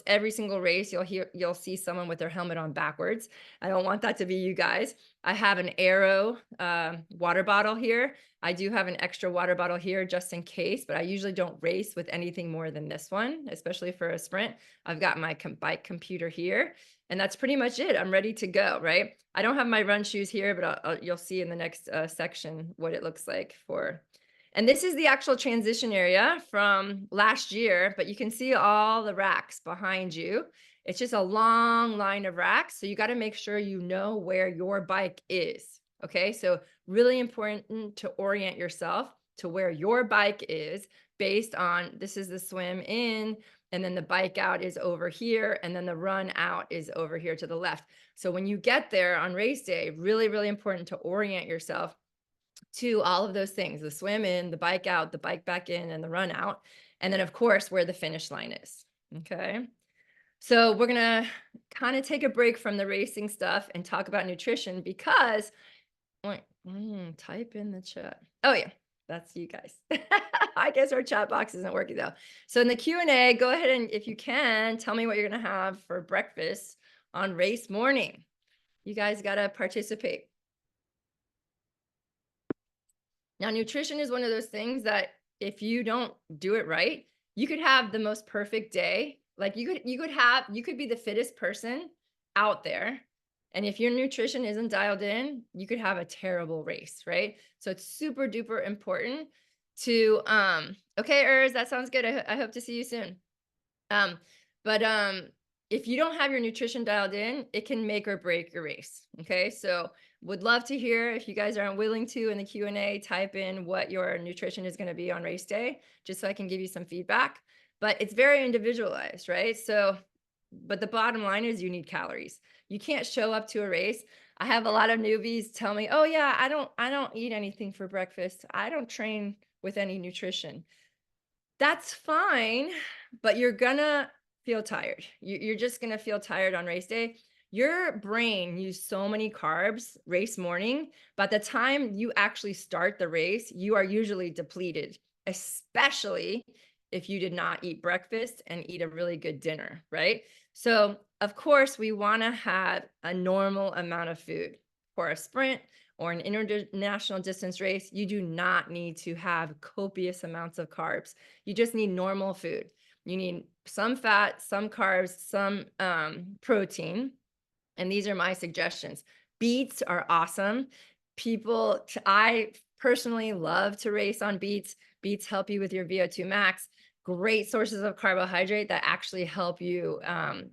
Every single race, you'll see someone with their helmet on backwards. I don't want that to be you guys. I have an Aero water bottle here. I do have an extra water bottle here just in case, but I usually don't race with anything more than this one, especially for a sprint. I've got my bike computer here, and that's pretty much it. I'm ready to go, right? I don't have my run shoes here, but you'll see in the next section what it looks like for. And this is the actual transition area from last year, but you can see all the racks behind you. It's just a long line of racks. So you got to make sure you know where your bike is. Okay. So really important to orient yourself to where your bike is based on, this is the swim in, and then the bike out is over here, and then the run out is over here to the left. So when you get there on race day, really, really important to orient yourself to all of those things: the swim in, the bike out, the bike back in, and the run out. And then of course, where the finish line is. Okay. So we're going to kind of take a break from the racing stuff and talk about nutrition, because type in the chat. Oh yeah, that's you guys. I guess our chat box isn't working though. So in the Q&A, go ahead and, if you can, tell me what you're going to have for breakfast on race morning. You guys got to participate. Now, nutrition is one of those things that if you don't do it right, you could have the most perfect day. Like you could be the fittest person out there, and if your nutrition isn't dialed in, you could have a terrible race, right? So it's super duper important to okay, Urs, that sounds good. I hope to see you soon. But if you don't have your nutrition dialed in, it can make or break your race. Okay, so Would love to hear if you guys are willing to in the Q&A type in what your nutrition is going to be on race day, just so I can give you some feedback. But it's very individualized, right? So, but the bottom line is you need calories. You can't show up to a race. I have a lot of newbies tell me, "Oh yeah, I don't eat anything for breakfast. I don't train with any nutrition." That's fine, but you're gonna feel tired. You're just gonna feel tired on race day. Your brain used so many carbs race morning. By the time you actually start the race, you are usually depleted, especially if you did not eat breakfast and eat a really good dinner, right? So, of course, we wanna have a normal amount of food. For a sprint or an international distance race, you do not need to have copious amounts of carbs. You just need normal food. You need some fat, some carbs, some protein. And these are my suggestions. Beets are awesome. I personally love to race on beets. Beets help you with your VO2 max. Great sources of carbohydrate that actually help you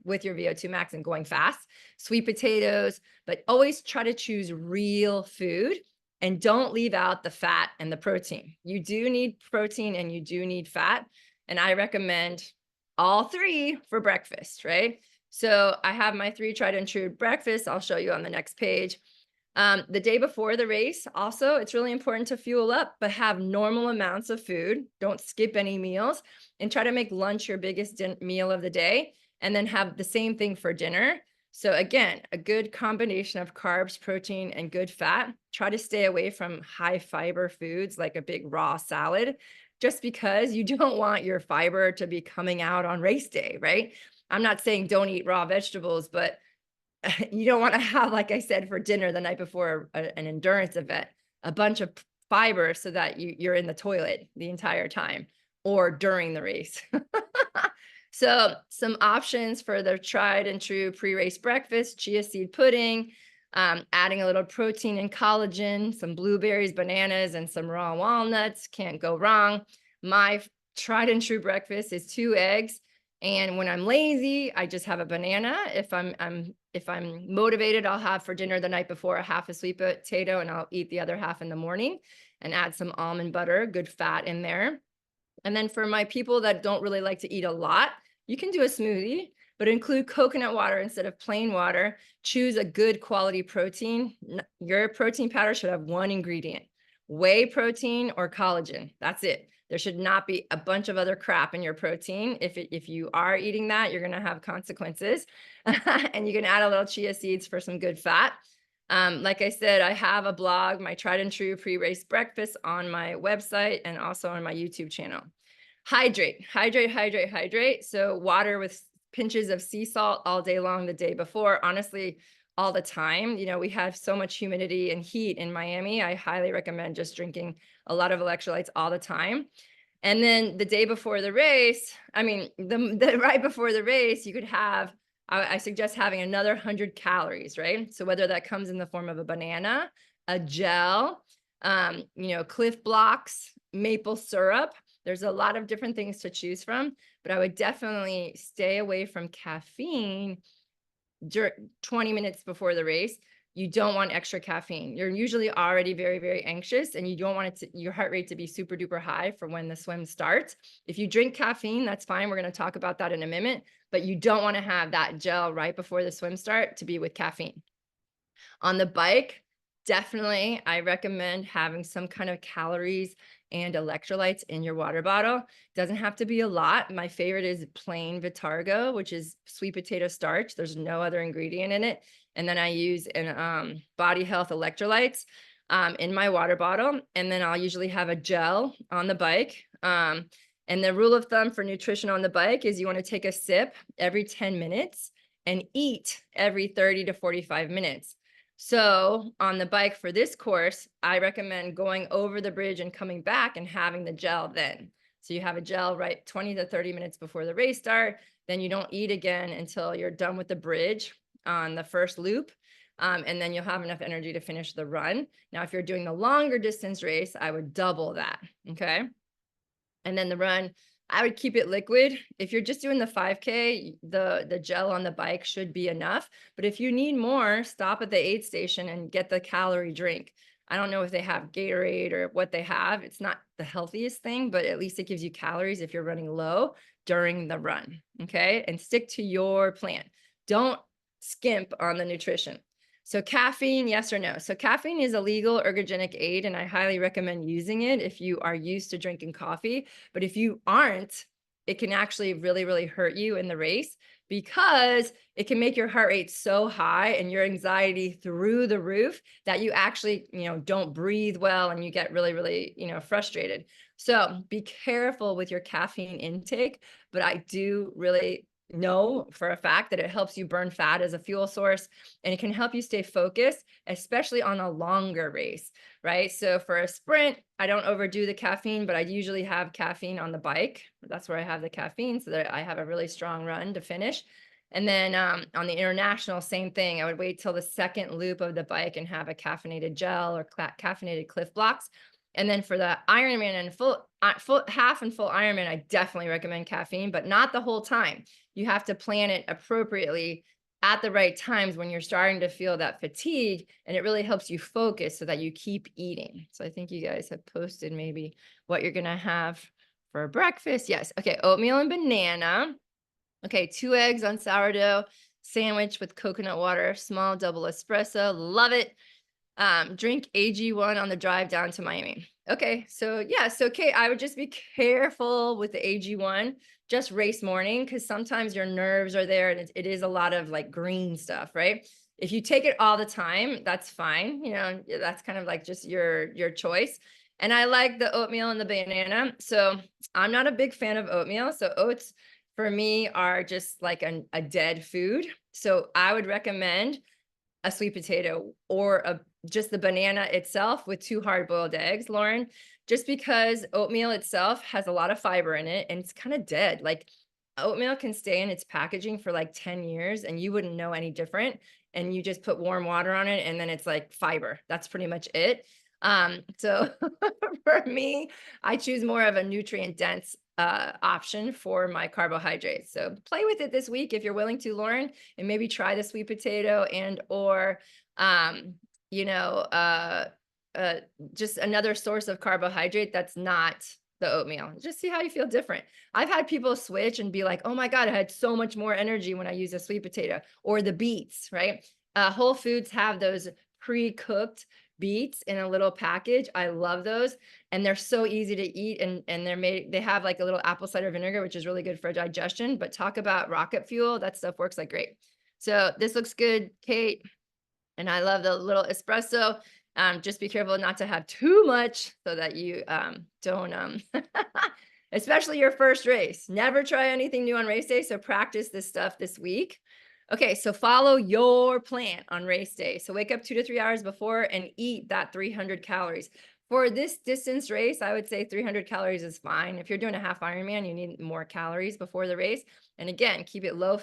with your VO2 max and going fast. Sweet potatoes, but always try to choose real food and don't leave out the fat and the protein. You do need protein and you do need fat. And I recommend all three for breakfast, right? So I have my 3 tried and true breakfasts. I'll show you on the next page. The day before the race, also, it's really important to fuel up, but have normal amounts of food. Don't skip any meals and try to make lunch your biggest meal of the day, and then have the same thing for dinner. So again, a good combination of carbs, protein, and good fat. Try to stay away from high fiber foods like a big raw salad, just because you don't want your fiber to be coming out on race day, right? I'm not saying don't eat raw vegetables, but you don't want to have, like I said, for dinner the night before an endurance event, a bunch of fiber so that you're in the toilet the entire time or during the race. So some options for the tried and true pre-race breakfast: chia seed pudding, adding a little protein and collagen, some blueberries, bananas, and some raw walnuts. Can't go wrong. My tried and true breakfast is 2 eggs. And when I'm lazy, I just have a banana. If I'm motivated, I'll have for dinner the night before a half a sweet potato, and I'll eat the other half in the morning and add some almond butter, good fat in there. And then for my people that don't really like to eat a lot, you can do a smoothie, but include coconut water instead of plain water. Choose a good quality protein. Your protein powder should have 1 ingredient: whey protein or collagen. That's it. There should not be a bunch of other crap in your protein. If you are eating that, you're going to have consequences. And you can add a little chia seeds for some good fat. Like I said, I have a blog, my tried and true pre-race breakfast, on my website and also on my YouTube channel. Hydrate, hydrate, hydrate, hydrate. So water with pinches of sea salt all day long the day before. Honestly, all the time. You know, we have so much humidity and heat in Miami. I highly recommend just drinking a lot of electrolytes all the time. And then the day before the race, the right before the race, you could have, I suggest having another 100 calories, right? So whether that comes in the form of a banana, a gel, Cliff Blocks, maple syrup. There's a lot of different things to choose from, but I would definitely stay away from caffeine 20 minutes before the race. You don't want extra caffeine. You're usually already very, very anxious, and you don't want your heart rate to be super duper high for when the swim starts. If you drink caffeine, that's fine. We're going to talk about that in a minute, but you don't want to have that gel right before the swim start to be with caffeine. On the bike, definitely, I recommend having some kind of calories and electrolytes in your water bottle. Doesn't have to be a lot. My favorite is plain Vitargo, which is sweet potato starch. There's no other ingredient in it. And then I use an Body Health electrolytes in my water bottle. And then I'll usually have a gel on the bike. And the rule of thumb for nutrition on the bike is you want to take a sip every 10 minutes and eat every 30 to 45 minutes. So on the bike for this course, I recommend going over the bridge and coming back and having the gel then. So you have a gel right 20 to 30 minutes before the race start. Then you don't eat again until you're done with the bridge on the first loop. And then you'll have enough energy to finish the run. Now, if you're doing the longer distance race, I would double that. Okay. And then the run, I would keep it liquid. If you're just doing the 5K, the gel on the bike should be enough. But if you need more, stop at the aid station and get the calorie drink. I don't know if they have Gatorade or what they have. It's not the healthiest thing, but at least it gives you calories if you're running low during the run. Okay. And stick to your plan. Don't skimp on the nutrition. So caffeine, yes or no? So caffeine is a legal ergogenic aid, and I highly recommend using it if you are used to drinking coffee. But if you aren't, it can actually really, really hurt you in the race because it can make your heart rate so high and your anxiety through the roof that you actually, don't breathe well and you get really, really, frustrated. So be careful with your caffeine intake, but I do really know for a fact that it helps you burn fat as a fuel source, and it can help you stay focused, especially on a longer race, right? So for a sprint, I don't overdo the caffeine, but I usually have caffeine on the bike. That's where I have the caffeine so that I have a really strong run to finish. And then on the international, same thing. I would wait till the second loop of the bike and have a caffeinated gel or caffeinated Cliff Blocks. And then for the Ironman and full half and full Ironman, I definitely recommend caffeine, but not the whole time. You have to plan it appropriately at the right times when you're starting to feel that fatigue, and it really helps you focus so that you keep eating. So I think you guys have posted maybe what you're going to have for breakfast. Yes. Okay. Oatmeal and banana. Okay. 2 eggs on sourdough sandwich with coconut water, small double espresso. Love it. Drink AG1 on the drive down to Miami. Okay, so yeah, so Kate, I would just be careful with the AG1, just race morning, because sometimes your nerves are there and it is a lot of like green stuff, right? If you take it all the time, that's fine. That's kind of like just your choice. And I like the oatmeal and the banana. So I'm not a big fan of oatmeal. So oats for me are just like a dead food. So I would recommend a sweet potato or just the banana itself with 2 hard-boiled eggs, Lauren, just because oatmeal itself has a lot of fiber in it and it's kind of dead. Like oatmeal can stay in its packaging for like 10 years and you wouldn't know any different. And you just put warm water on it and then it's like fiber. That's pretty much it. So for me, I choose more of a nutrient dense option for my carbohydrates. So play with it this week if you're willing to, Lauren, and maybe try the sweet potato and or you know, just another source of carbohydrate that's not the oatmeal. Just see how you feel different. I've had people switch and be like, oh my God, I had so much more energy when I use a sweet potato or the beets, right? Whole Foods have those pre-cooked beets in a little package. I love those. And they're so easy to eat. And they have like a little apple cider vinegar, which is really good for digestion. But talk about rocket fuel. That stuff works like great. So this looks good, Kate. And I love the little espresso. Just be careful not to have too much so that you don't, especially your first race. Never try anything new on race day. So practice this stuff this week. Okay, so follow your plan on race day. So wake up 2 to 3 hours before and eat that 300 calories. For this distance race, I would say 300 calories is fine. If you're doing a half Ironman, you need more calories before the race. And again, keep it low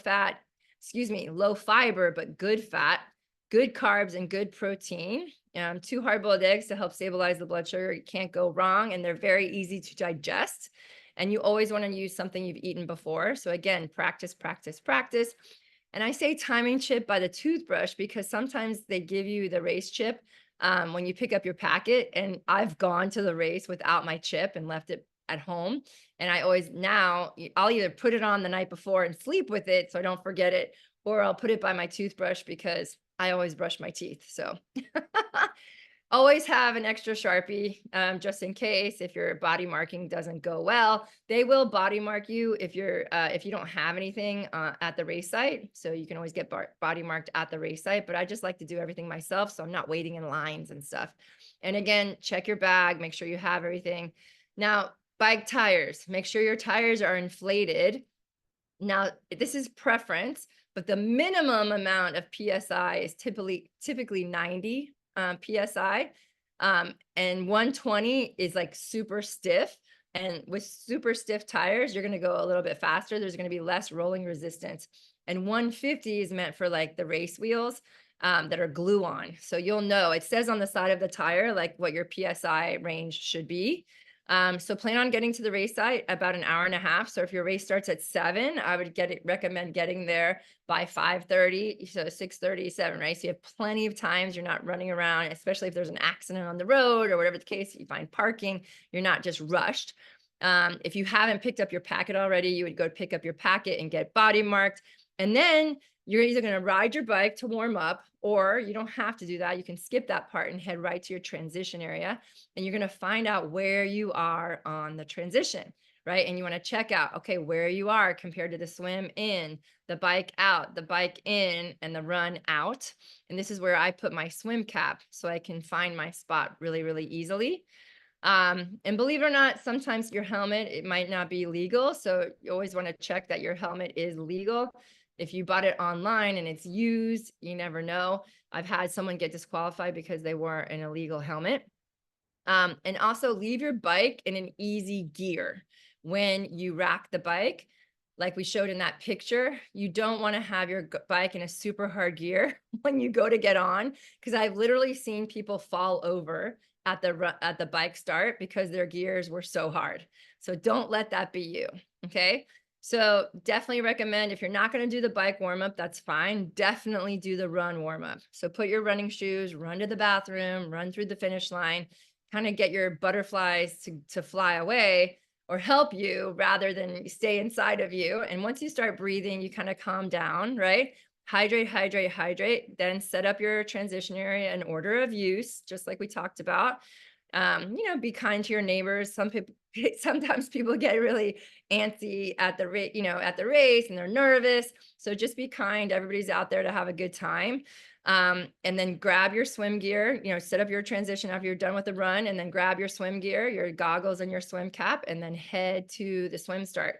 fiber, but good fat, good carbs, and good protein. 2 hard-boiled eggs to help stabilize the blood sugar. You can't go wrong, and they're very easy to digest. And you always want to use something you've eaten before. So again, practice, practice, practice. And I say timing chip by the toothbrush because sometimes they give you the race chip when you pick up your packet. And I've gone to the race without my chip and left it at home. And I'll either put it on the night before and sleep with it so I don't forget it, or I'll put it by my toothbrush because I always brush my teeth. So always have an extra Sharpie just in case if your body marking doesn't go well. They will body mark you if you don't have anything at the race site. So you can always get body marked at the race site, but I just like to do everything myself. So I'm not waiting in lines and stuff. And again, check your bag, make sure you have everything. Now, bike tires, make sure your tires are inflated. Now, this is preference, but the minimum amount of PSI is typically 90 PSI. And 120 is like super stiff. And with super stiff tires, you're going to go a little bit faster. There's going to be less rolling resistance. And 150 is meant for like the race wheels that are glue on. So you'll know, it says on the side of the tire, like what your PSI range should be. So plan on getting to the race site about an hour and a half. So if your race starts at 7, I would recommend getting there by 5:30, so 6:30, 7, right? So you have plenty of times. You're not running around, especially if there's an accident on the road or whatever the case, you find parking, you're not just rushed. If you haven't picked up your packet already, you would go pick up your packet and get body marked. And then you're either going to ride your bike to warm up, or you don't have to do that. You can skip that part and head right to your transition area. And you're going to find out where you are on the transition, right? And you want to check out, okay, where you are compared to the swim in, the bike out, the bike in, and the run out. And this is where I put my swim cap so I can find my spot really, really easily. And believe it or not, sometimes your helmet, it might not be legal. So you always want to check that your helmet is legal. If you bought it online and it's used, you never know. I've had someone get disqualified because they wore an illegal helmet. And also leave your bike in an easy gear. When you rack the bike, like we showed in that picture, you don't want to have your bike in a super hard gear when you go to get on, because I've literally seen people fall over at the bike start because their gears were so hard. So don't let that be you. Okay. So definitely recommend, if you're not going to do the bike warm up, that's fine. Definitely do the run warm up. So put your running shoes, run to the bathroom, run through the finish line, kind of get your butterflies to fly away or help you rather than stay inside of you. And once you start breathing, you kind of calm down, right? Hydrate, hydrate, hydrate. Then set up your transition area in order of use, just like we talked about. Be kind to your neighbors. Sometimes people get really antsy at the race, and they're nervous. So just be kind. Everybody's out there to have a good time. And then grab your swim gear, set up your transition after you're done with the run, and then grab your swim gear, your goggles and your swim cap, and then head to the swim start.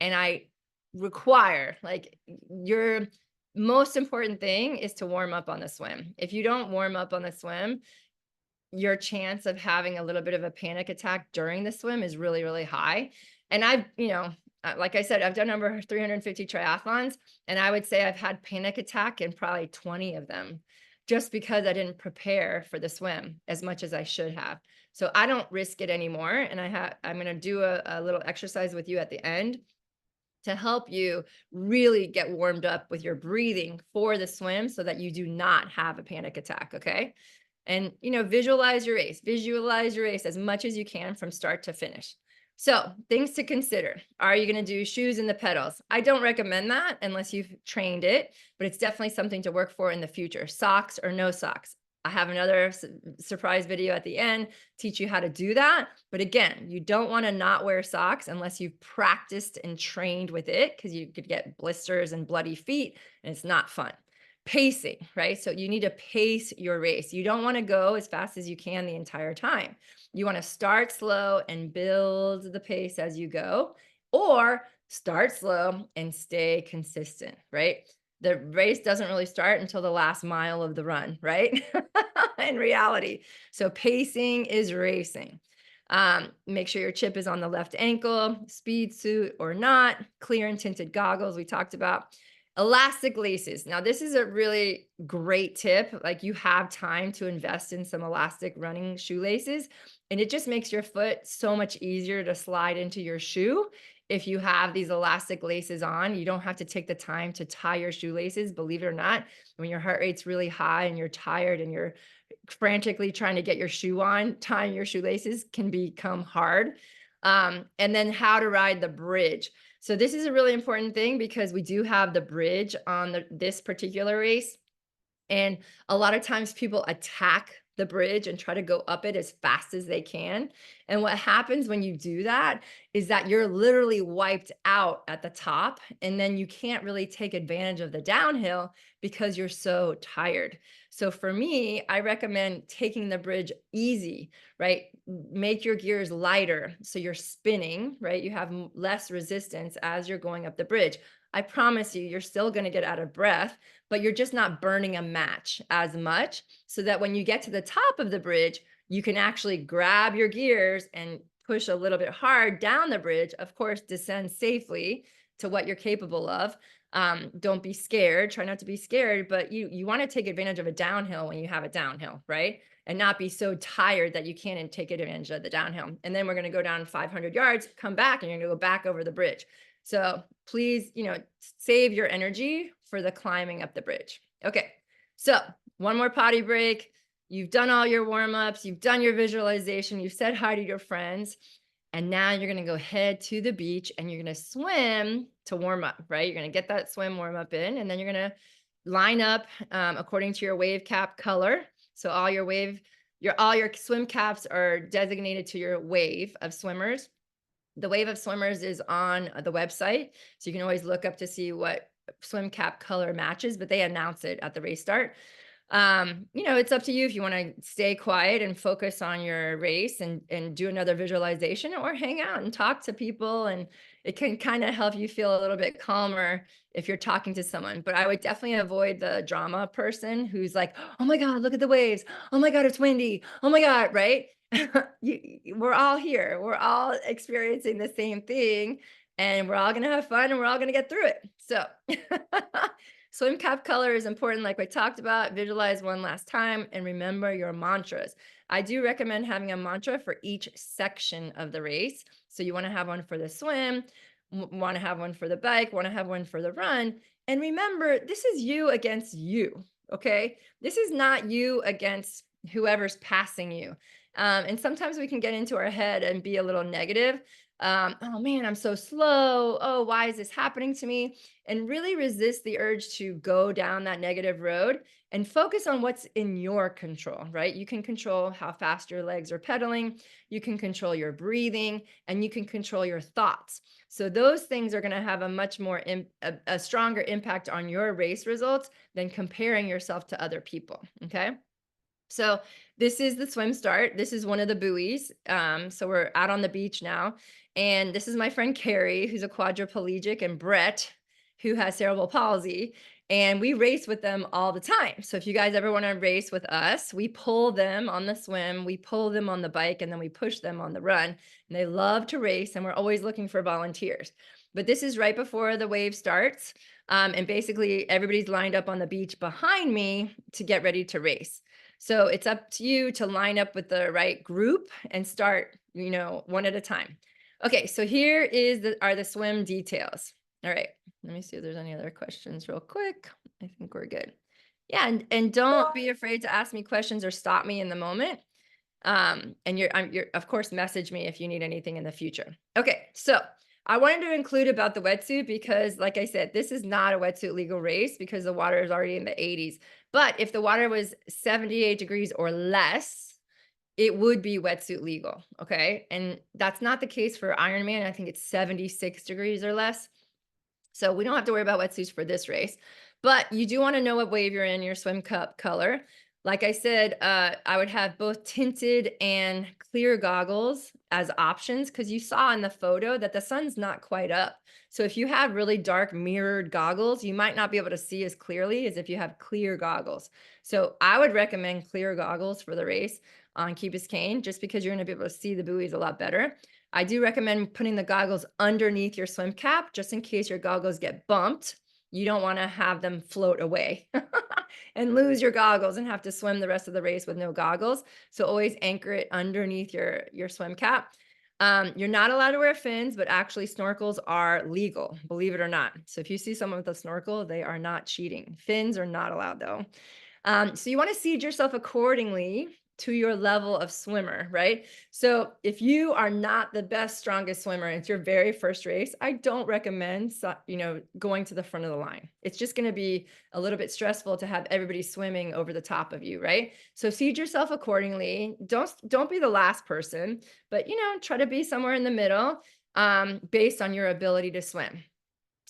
And I require, your most important thing is to warm up on the swim. If you don't warm up on the swim, your chance of having a little bit of a panic attack during the swim is really, really high. And like I said, I've done over 350 triathlons, and I would say I've had panic attack in probably 20 of them, just because I didn't prepare for the swim as much as I should have. So I don't risk it anymore. And I'm going to do a little exercise with you at the end to help you really get warmed up with your breathing for the swim so that you do not have a panic attack. Okay. And, visualize your race as much as you can from start to finish. So things to consider. Are you going to do shoes in the pedals? I don't recommend that unless you've trained it, but it's definitely something to work for in the future. Socks or no socks. I have another surprise video at the end, teach you how to do that. But again, you don't want to not wear socks unless you've practiced and trained with it, because you could get blisters and bloody feet, and it's not fun. Pacing, right? So you need to pace your race. You don't want to go as fast as you can the entire time. You want to start slow and build the pace as you go, or start slow and stay consistent, right? The race doesn't really start until the last mile of the run, right? In reality. So pacing is racing. Make sure your chip is on the left ankle, speed suit or not, clear and tinted goggles we talked about. Elastic laces. Now, this is a really great tip. Like, you have time to invest in some elastic running shoelaces, and it just makes your foot so much easier to slide into your shoe. If you have these elastic laces on, you don't have to take the time to tie your shoelaces. Believe it or not, when your heart rate's really high and you're tired and you're frantically trying to get your shoe on, tying your shoelaces can become hard. And then how to ride the bridge. So this is a really important thing, because we do have the bridge on this particular race. And a lot of times people attack the bridge and try to go up it as fast as they can. And what happens when you do that is that you're literally wiped out at the top, and then you can't really take advantage of the downhill because you're so tired. So for me, I recommend taking the bridge easy, right? Make your gears lighter so you're spinning, right? You have less resistance as you're going up the bridge. I promise you're still going to get out of breath, but you're just not burning a match as much, so that when you get to the top of the bridge, you can actually grab your gears and push a little bit hard down the bridge. Of course, descend safely to what you're capable of. Don't be scared. Try not to be scared, but you want to take advantage of a downhill when you have a downhill, right? and not be so tired that you can't take advantage of the downhill. And then we're going to go down 500 yards, come back, and you're going to go back over the bridge. So please, save your energy for the climbing up the bridge. Okay. So one more potty break. You've done all your warm-ups. You've done your visualization. You've said hi to your friends. And now you're going to go head to the beach and you're going to swim to warm up, right? You're going to get that swim warm up in, and then you're going to line up according to your wave cap color. So all your swim caps are designated to your wave of swimmers. The wave of swimmers is on the website. So you can always look up to see what swim cap color matches, but they announce it at the race start. It's up to you if you want to stay quiet and focus on your race and do another visualization, or hang out and talk to people. And it can kind of help you feel a little bit calmer if you're talking to someone. But I would definitely avoid the drama person who's like, oh my God, look at the waves. Oh my God, it's windy. Oh my God, right? We're all here. We're all experiencing the same thing, and we're all going to have fun, and we're all going to get through it. So swim cap color is important, like we talked about. Visualize one last time and remember your mantras. I do recommend having a mantra for each section of the race. So you want to have one for the swim, want to have one for the bike, want to have one for the run. And remember, this is you against you, okay? This is not you against whoever's passing you. And sometimes we can get into our head and be a little negative. Oh man, I'm so slow. Oh, why is this happening to me? And really resist the urge to go down that negative road and focus on what's in your control, right? You can control how fast your legs are pedaling. You can control your breathing, and you can control your thoughts. So those things are going to have a much more, a stronger impact on your race results than comparing yourself to other people. Okay. So this is the swim start. This is one of the buoys. So we're out on the beach now. And this is my friend Carrie, who's a quadriplegic, and Brett, who has cerebral palsy. And we race with them all the time. So if you guys ever want to race with us, we pull them on the swim, we pull them on the bike, and then we push them on the run. And they love to race, and we're always looking for volunteers. But this is right before the wave starts. And basically everybody's lined up on the beach behind me to get ready to race. So it's up to you to line up with the right group and start, one at a time. Okay, so here are the swim details. All right, let me see if there's any other questions real quick. I think we're good. Yeah, and don't be afraid to ask me questions or stop me in the moment. And you're of course, message me if you need anything in the future. Okay, so I wanted to include about the wetsuit because, like I said, this is not a wetsuit legal race because the water is already in the 80s. But if the water was 78 degrees or less, it would be wetsuit legal, okay? And that's not the case for Ironman. I think it's 76 degrees or less. So we don't have to worry about wetsuits for this race. But you do want to know what wave you're in, your swim cup color. Like I said, I would have both tinted and clear goggles as options, because you saw in the photo that the sun's not quite up. So if you have really dark mirrored goggles, you might not be able to see as clearly as if you have clear goggles. So I would recommend clear goggles for the race on Key Biscayne, just because you're going to be able to see the buoys a lot better. I do recommend putting the goggles underneath your swim cap, just in case your goggles get bumped. You don't want to have them float away and lose your goggles and have to swim the rest of the race with no goggles. So always anchor it underneath your swim cap. You're not allowed to wear fins, but actually snorkels are legal, believe it or not. So if you see someone with a snorkel, they are not cheating. Fins are not allowed though. So you want to seed yourself accordingly to your level of swimmer, right? So if you are not the best, strongest swimmer, and it's your very first race, I don't recommend, going to the front of the line. It's just going to be a little bit stressful to have everybody swimming over the top of you, right? So seed yourself accordingly. Don't be the last person, but, try to be somewhere in the middle, based on your ability to swim.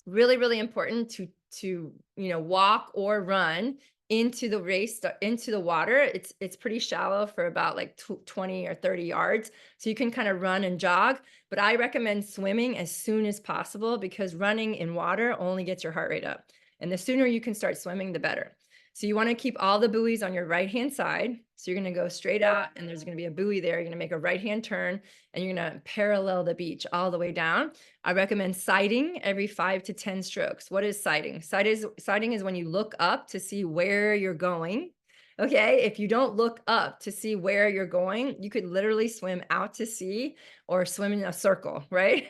Really, really important to walk or run into the race, into the water. It's pretty shallow for about like 20 or 30 yards. So you can kind of run and jog, but I recommend swimming as soon as possible, because running in water only gets your heart rate up. And the sooner you can start swimming, the better. So you want to keep all the buoys on your right-hand side. So you're going to go straight out, and there's going to be a buoy there. You're going to make a right-hand turn, and you're going to parallel the beach all the way down. I recommend sighting every 5 to 10 strokes. What is sighting? Sighting is when you look up to see where you're going. Okay. If you don't look up to see where you're going, you could literally swim out to sea or swim in a circle, right?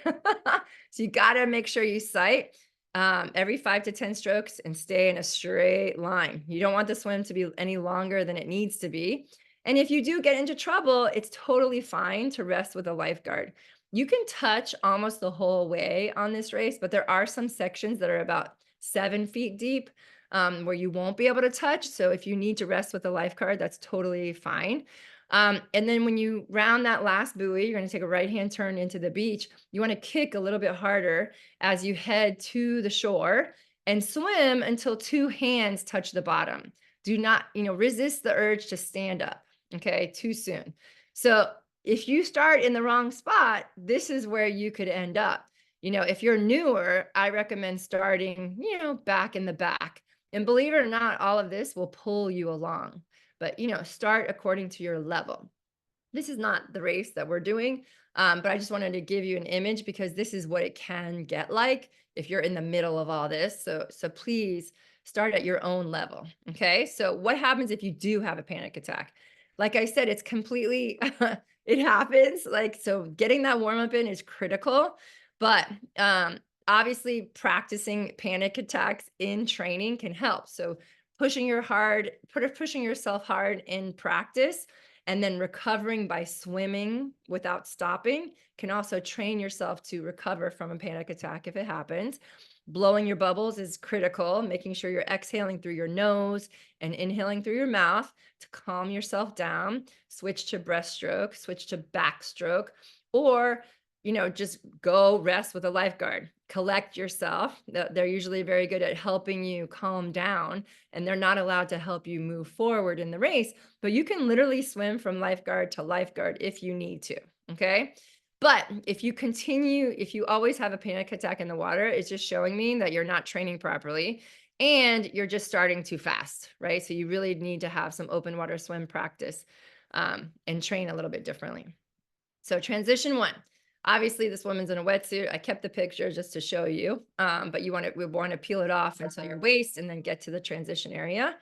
So you got to make sure you sight every 5 to 10 strokes and stay in a straight line. You don't want the swim to be any longer than it needs to be. And if you do get into trouble, it's totally fine to rest with a lifeguard. You can touch almost the whole way on this race, but there are some sections that are about 7 feet deep where you won't be able to touch. So if you need to rest with a lifeguard, that's totally fine. And then when you round that last buoy, you're going to take a right-hand turn into the beach. You want to kick a little bit harder as you head to the shore and swim until 2 hands touch the bottom. Do not, resist the urge to stand up. Okay, too soon. So if you start in the wrong spot, this is where you could end up. If you're newer, I recommend starting, back in the back. And believe it or not, all of this will pull you along. But, start according to your level. This is not the race that we're doing, but I just wanted to give you an image because this is what it can get like if you're in the middle of all this. So please start at your own level. Okay. So what happens if you do have a panic attack? Like I said, it's completely, it happens. Like, so getting that warm up in is critical, but obviously practicing panic attacks in training can help. So pushing yourself hard in practice and then recovering by swimming without stopping can also train yourself to recover from a panic attack if it happens. Blowing your bubbles is critical, making sure you're exhaling through your nose and inhaling through your mouth to calm yourself down. Switch to breaststroke, switch to backstroke, or just go rest with a lifeguard. Collect yourself. They're usually very good at helping you calm down, and they're not allowed to help you move forward in the race, but you can literally swim from lifeguard to lifeguard if you need to. Okay. But if you always have a panic attack in the water, it's just showing me that you're not training properly and you're just starting too fast, right? So you really need to have some open water swim practice and train a little bit differently. So transition 1. Obviously, this woman's in a wetsuit. I kept the picture just to show you, but we want to peel it off until your waist and then get to the transition area.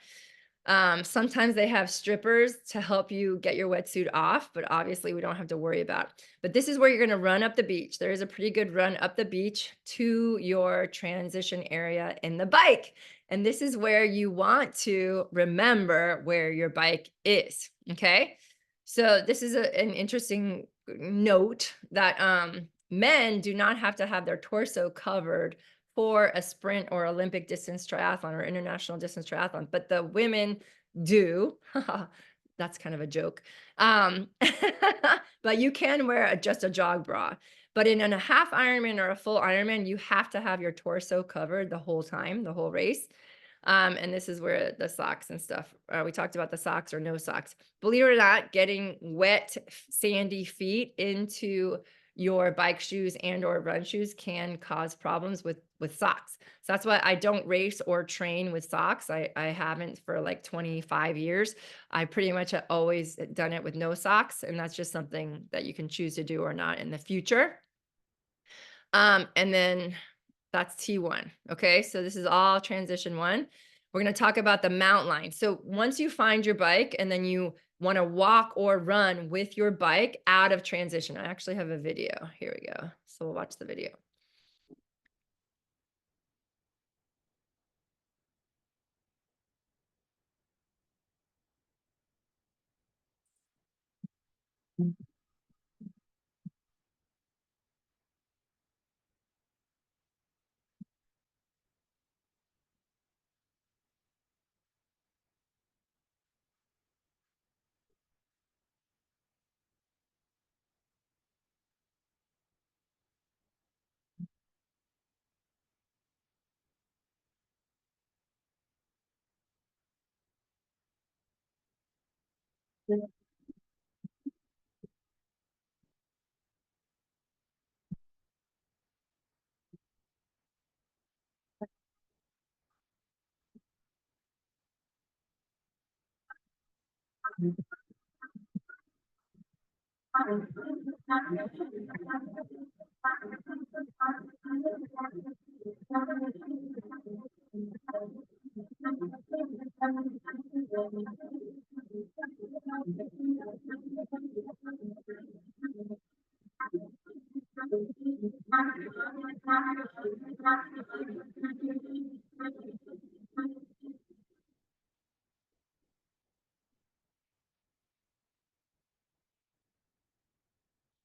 Sometimes they have strippers to help you get your wetsuit off, but obviously we don't have to worry about it. But this is where you're going to run up the beach. There is a pretty good run up the beach to your transition area in the bike. And this is where you want to remember where your bike is. Okay. So this is an interesting note that men do not have to have their torso covered for a sprint or Olympic distance triathlon or international distance triathlon, but the women do. That's kind of a joke. But you can wear just a jog bra. But in a half Ironman or a full Ironman, you have to have your torso covered the whole time, the whole race. And this is where the socks and stuff, we talked about the socks or no socks. Believe it or not, getting wet, sandy feet into your bike shoes and or run shoes can cause problems with socks. So that's why I don't race or train with socks. I haven't for like 25 years. I pretty much have always done it with no socks. And that's just something that you can choose to do or not in the future. And then that's T1. Okay. So this is all transition 1. We're going to talk about the mount line. So once you find your bike and then you want to walk or run with your bike out of transition. I actually have a video. Here we go. So we'll watch the video.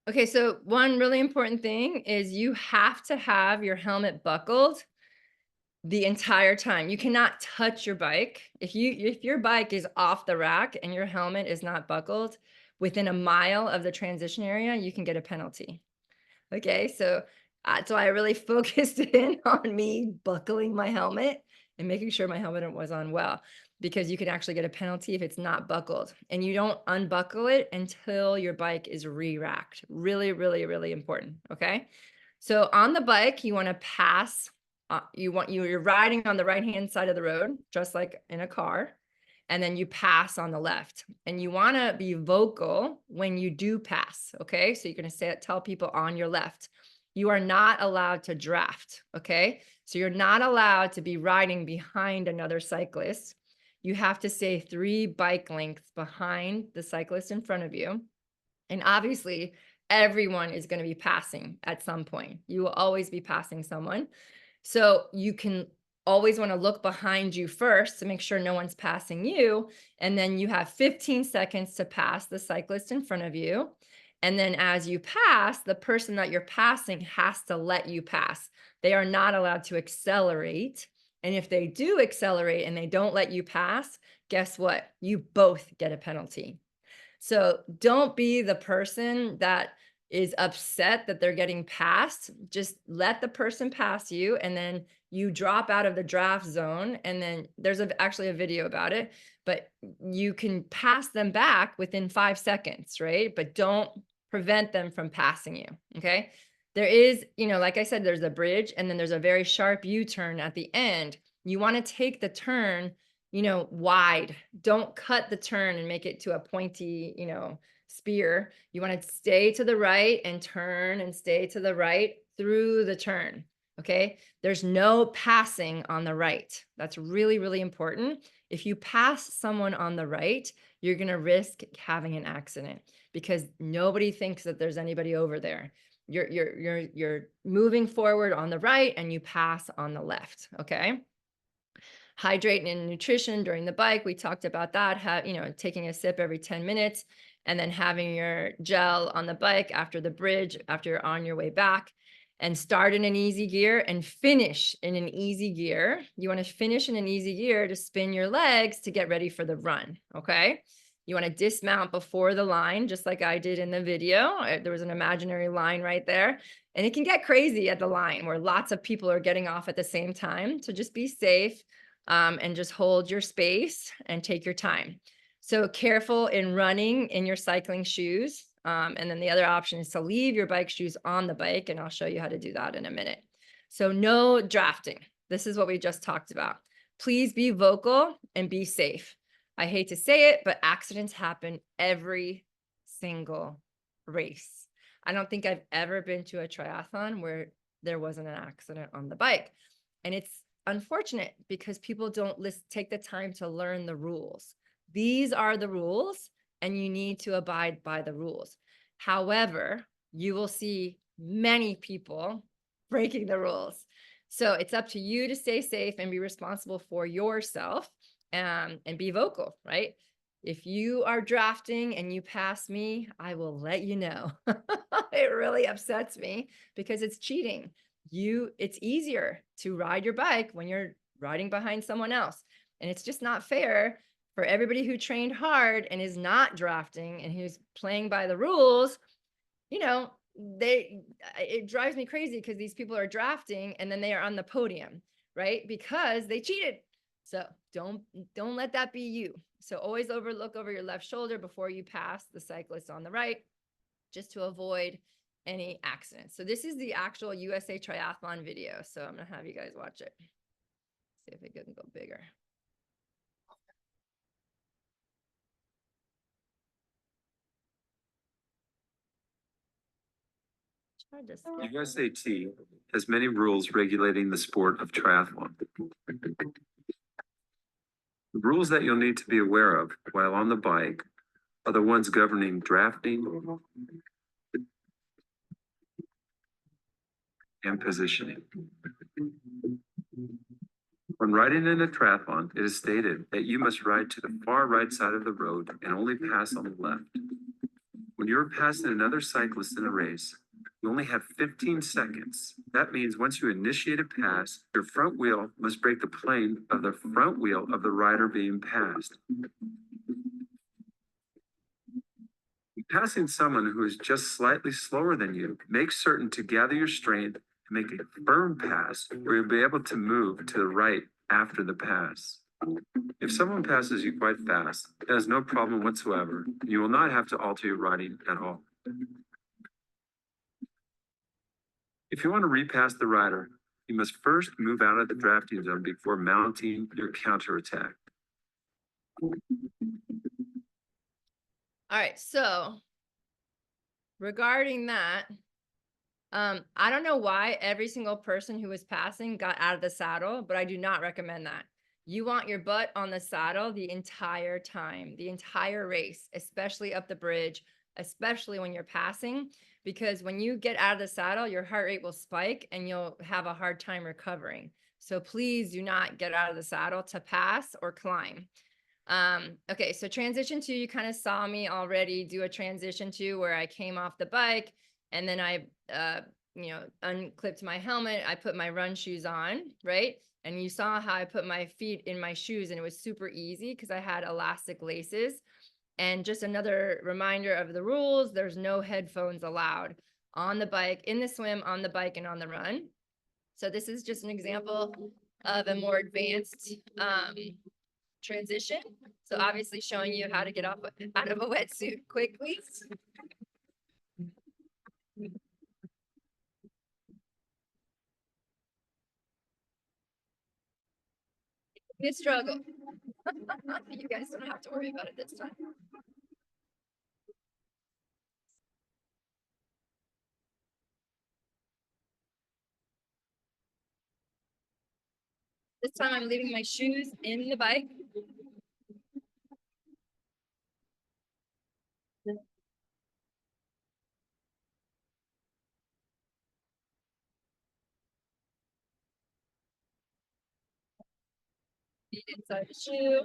Okay, so one really important thing is you have to have your helmet buckled the entire time. You cannot touch your bike. If your bike is off the rack and your helmet is not buckled within a mile of the transition area, you can get a penalty. Okay, so that's why I really focused in on me buckling my helmet and making sure my helmet was on well, because you can actually get a penalty if it's not buckled, and you don't unbuckle it until your bike is re-racked. Really, really, really important. Okay, so on the bike, you want to pass. You're riding on the right-hand side of the road, just like in a car. And then you pass on the left, and you want to be vocal when you do pass. Okay, so you're going to tell people on your left, you are not allowed to draft. Okay, so you're not allowed to be riding behind another cyclist. You have to stay 3 bike lengths behind the cyclist in front of you. And obviously, everyone is going to be passing at some point. You will always be passing someone. So you can always want to look behind you first to make sure no one's passing you. And then you have 15 seconds to pass the cyclist in front of you. And then as you pass, the person that you're passing has to let you pass. They are not allowed to accelerate. And if they do accelerate and they don't let you pass, guess what? You both get a penalty. So don't be the person that is upset that they're getting passed. Just let the person pass you, and then you drop out of the draft zone. And then there's actually a video about it, but you can pass them back within 5 seconds, right? But don't prevent them from passing you. Okay. There is, like I said, there's a bridge, and then there's a very sharp U-turn at the end. You want to take the turn, wide. Don't cut the turn and make it to a pointy, spear. You want to stay to the right and turn and stay to the right through the turn. Okay. There's no passing on the right. That's really, really important. If you pass someone on the right, you're going to risk having an accident because nobody thinks that there's anybody over there. You're moving forward on the right and you pass on the left. Okay. Hydrating and nutrition during the bike. We talked about that, taking a sip every 10 minutes and then having your gel on the bike after the bridge, after you're on your way back, and start in an easy gear and finish in an easy gear. You want to finish in an easy gear to spin your legs to get ready for the run. Okay. You want to dismount before the line, just like I did in the video. There was an imaginary line right there. And it can get crazy at the line where lots of people are getting off at the same time. So just be safe. And just hold your space and take your time. So careful in running in your cycling shoes. And then the other option is to leave your bike shoes on the bike. And I'll show you how to do that in a minute. So no drafting. This is what we just talked about. Please be vocal and be safe. I hate to say it, but accidents happen every single race. I don't think I've ever been to a triathlon where there wasn't an accident on the bike. And it's unfortunate because people don't take the time to learn the rules. These are the rules and you need to abide by the rules. However, you will see many people breaking the rules. So it's up to you to stay safe and be responsible for yourself, and be vocal, right? If you are drafting and you pass me, I will let you know. It really upsets me because it's cheating. It's easier to ride your bike when you're riding behind someone else. And it's just not fair for everybody who trained hard and is not drafting and who's playing by the rules. It drives me crazy because these people are drafting and then they are on the podium, right? Because they cheated. So don't let that be you. So always look over your left shoulder before you pass the cyclist on the right, just to avoid any accidents. So this is the actual USA Triathlon video. So I'm going to have you guys watch it. See if it can go bigger. The USAT has many rules regulating the sport of triathlon. The rules that you'll need to be aware of while on the bike are the ones governing drafting and positioning. When riding in a triathlon, it is stated that you must ride to the far right side of the road and only pass on the left. When you're passing another cyclist in a race, you only have 15 seconds. That means once you initiate a pass, your front wheel must break the plane of the front wheel of the rider being passed. Passing someone who is just slightly slower than you, make certain to gather your strength and make a firm pass where you'll be able to move to the right after the pass. If someone passes you quite fast, that is no problem whatsoever. You will not have to alter your riding at all. If you want to repass the rider, you must first move out of the drafting zone before mounting your counterattack. All right, so regarding that, I don't know why every single person who was passing got out of the saddle, but I do not recommend that. You want your butt on the saddle the entire time, the entire race, especially up the bridge, especially when you're passing, because when you get out of the saddle, your heart rate will spike and you'll have a hard time recovering. So please do not get out of the saddle to pass or climb. Okay, so transition 2, you kind of saw me already do a transition 2 where I came off the bike and then I unclipped my helmet, I put my run shoes on, right? And you saw how I put my feet in my shoes and it was super easy because I had elastic laces. And just another reminder of the rules, there's no headphones allowed on the bike, in the swim, on the bike, and on the run. So this is just an example of a more advanced transition. So obviously showing you how to get out of a wetsuit quickly. It's a struggle. You guys don't have to worry about it this time. This time I'm leaving my shoes in the bike. Feet inside the shoe.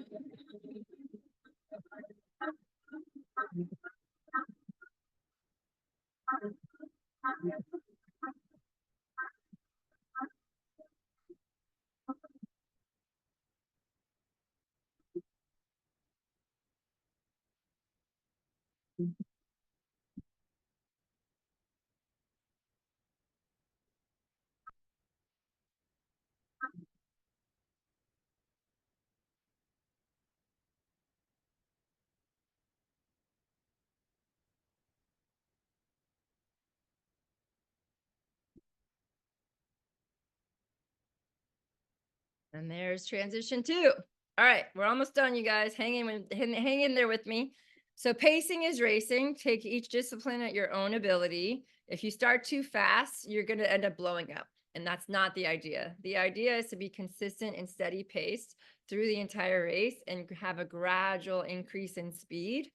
And there's transition 2. All right, we're almost done, you guys. Hang in there with me. So pacing is racing. Take each discipline at your own ability. If you start too fast, you're going to end up blowing up. And that's not the idea. The idea is to be consistent and steady paced through the entire race and have a gradual increase in speed,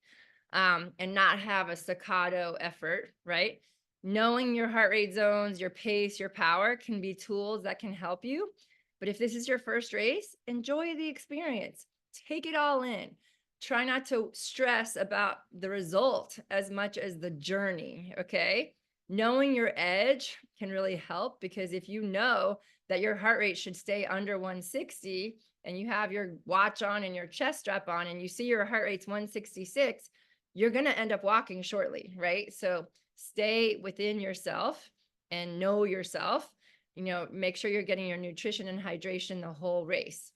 and not have a staccato effort, right? Knowing your heart rate zones, your pace, your power can be tools that can help you. But if this is your first race, enjoy the experience. Take it all in. Try not to stress about the result as much as the journey, okay? Knowing your edge can really help, because if you know that your heart rate should stay under 160 and you have your watch on and your chest strap on and you see your heart rate's 166, you're going to end up walking shortly, right? So stay within yourself and know yourself. Make sure you're getting your nutrition and hydration the whole race.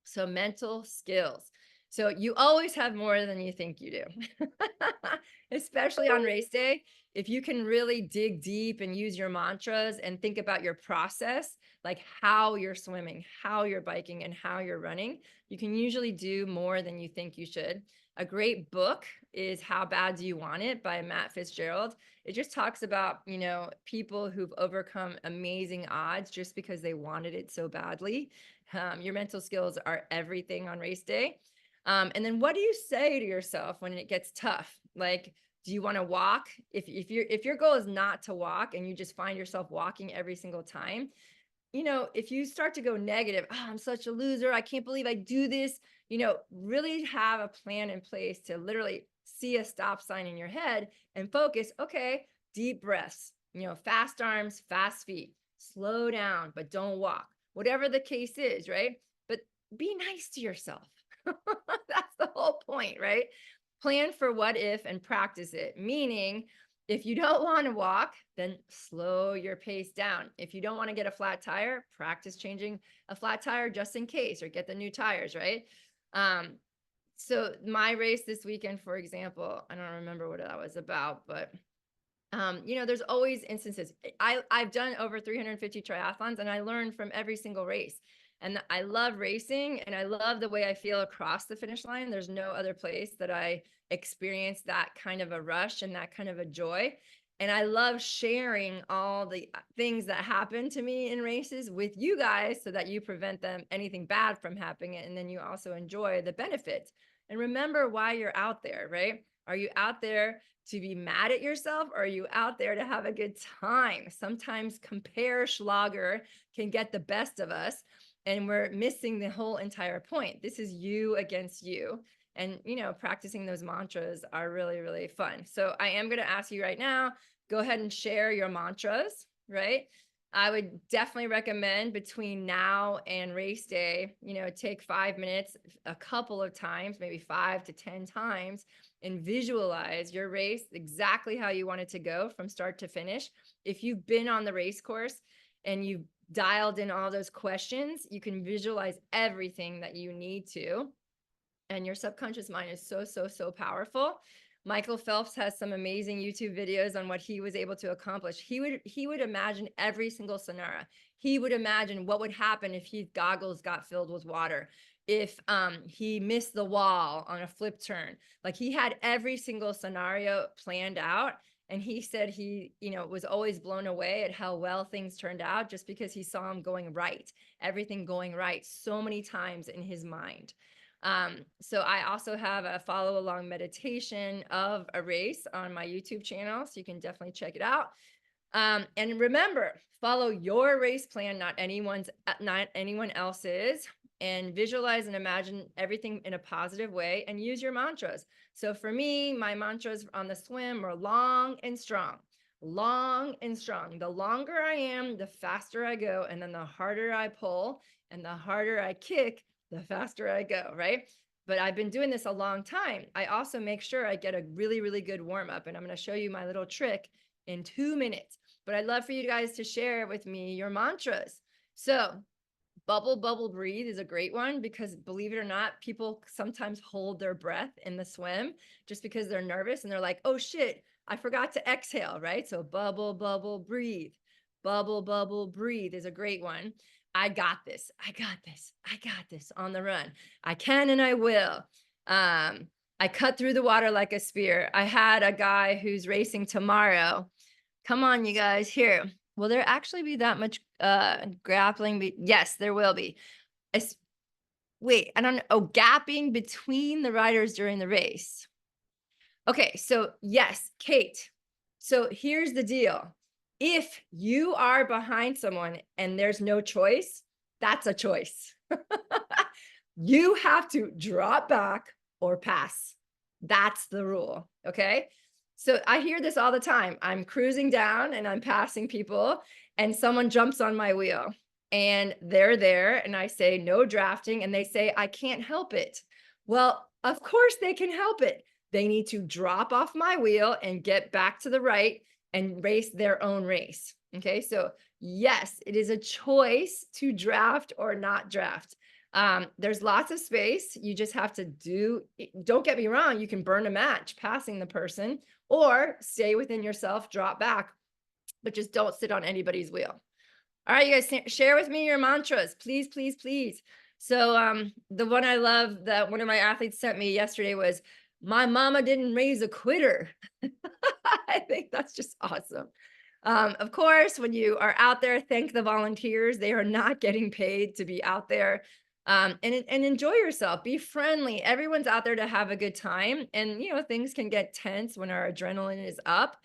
So mental skills. So you always have more than you think you do, especially on race day. If you can really dig deep and use your mantras and think about your process, like how you're swimming, how you're biking, and how you're running, you can usually do more than you think you should. A great book is How Bad Do You Want It by Matt Fitzgerald. It just talks about, people who've overcome amazing odds just because they wanted it so badly. Your mental skills are everything on race day. And then what do you say to yourself when it gets tough? Like, do you want to walk? If your goal is not to walk and you just find yourself walking every single time, if you start to go negative, oh, I'm such a loser, I can't believe I do this, really have a plan in place to literally see a stop sign in your head and focus. Okay, deep breaths, fast arms, fast feet, slow down, but don't walk, whatever the case is, right? But be nice to yourself. That's the whole point, right? Plan for what if and practice it. Meaning, if you don't want to walk, then slow your pace down. If you don't want to get a flat tire, practice changing a flat tire just in case, or get the new tires, right? So my race this weekend, for example, I don't remember what that was about, but there's always instances. I've done over 350 triathlons, and I learned from every single race. And I love racing, and I love the way I feel across the finish line. There's no other place that I experience that kind of a rush and that kind of a joy. And I love sharing all the things that happen to me in races with you guys, so that you prevent anything bad from happening. And then you also enjoy the benefits. And remember why you're out there, right? Are you out there to be mad at yourself, or are you out there to have a good time? Sometimes compare schlager can get the best of us, and we're missing the whole entire point. This is you against you. And, practicing those mantras are really, really fun. So I am going to ask you right now, go ahead and share your mantras, right? I would definitely recommend between now and race day, take 5 minutes a couple of times, maybe 5 to 10 times, and visualize your race exactly how you want it to go from start to finish. If you've been on the race course and you've dialed in all those questions, you can visualize everything that you need to. And your subconscious mind is so, so, so powerful. Michael Phelps has some amazing YouTube videos on what he was able to accomplish. He would imagine every single scenario. He would imagine what would happen if his goggles got filled with water, if he missed the wall on a flip turn. Like, he had every single scenario planned out. And he said he, was always blown away at how well things turned out, just because he saw them going right, everything going right so many times in his mind. So I also have a follow along meditation of a race on my YouTube channel, so you can definitely check it out. And remember, follow your race plan, not anyone else's, and visualize and imagine everything in a positive way, and use your mantras. So for me, my mantras on the swim are long and strong. Long and strong. The longer I am, the faster I go. And then the harder I pull and the harder I kick, the faster I go, right? But I've been doing this a long time. I also make sure I get a really, really good warm up. And I'm going to show you my little trick in 2 minutes. But I'd love for you guys to share with me your mantras. So bubble, bubble, breathe is a great one, because believe it or not, people sometimes hold their breath in the swim just because they're nervous, and they're like, oh shit, I forgot to exhale, right? So bubble, bubble, breathe. Bubble, bubble, breathe is a great one. I got this. I got this. I got this on the run. I can and I will. I cut through the water like a spear. I had a guy who's racing tomorrow. Come on, you guys, here. Will there actually be that much grappling? Yes, there will be. Wait, I don't know. Oh, gapping between the riders during the race. Okay, so yes, Kate. So here's the deal. If you are behind someone and there's no choice, that's a choice. You have to drop back or pass. That's the rule. Okay. So I hear this all the time. I'm cruising down and I'm passing people, and someone jumps on my wheel, and they're there, and I say no drafting, and they say I can't help it. Well, of course they can help it. They need to drop off my wheel and get back to the right and race their own race. Okay. So yes, it is a choice to draft or not draft. There's lots of space. You just have to don't get me wrong, you can burn a match passing the person, or stay within yourself, drop back, but just don't sit on anybody's wheel. All right, you guys, share with me your mantras, please, please, please. So the one I love that one of my athletes sent me yesterday was, my mama didn't raise a quitter. I think that's just awesome. Of course, when you are out there, thank the volunteers. They are not getting paid to be out there. And enjoy yourself. Be friendly. Everyone's out there to have a good time. And, things can get tense when our adrenaline is up.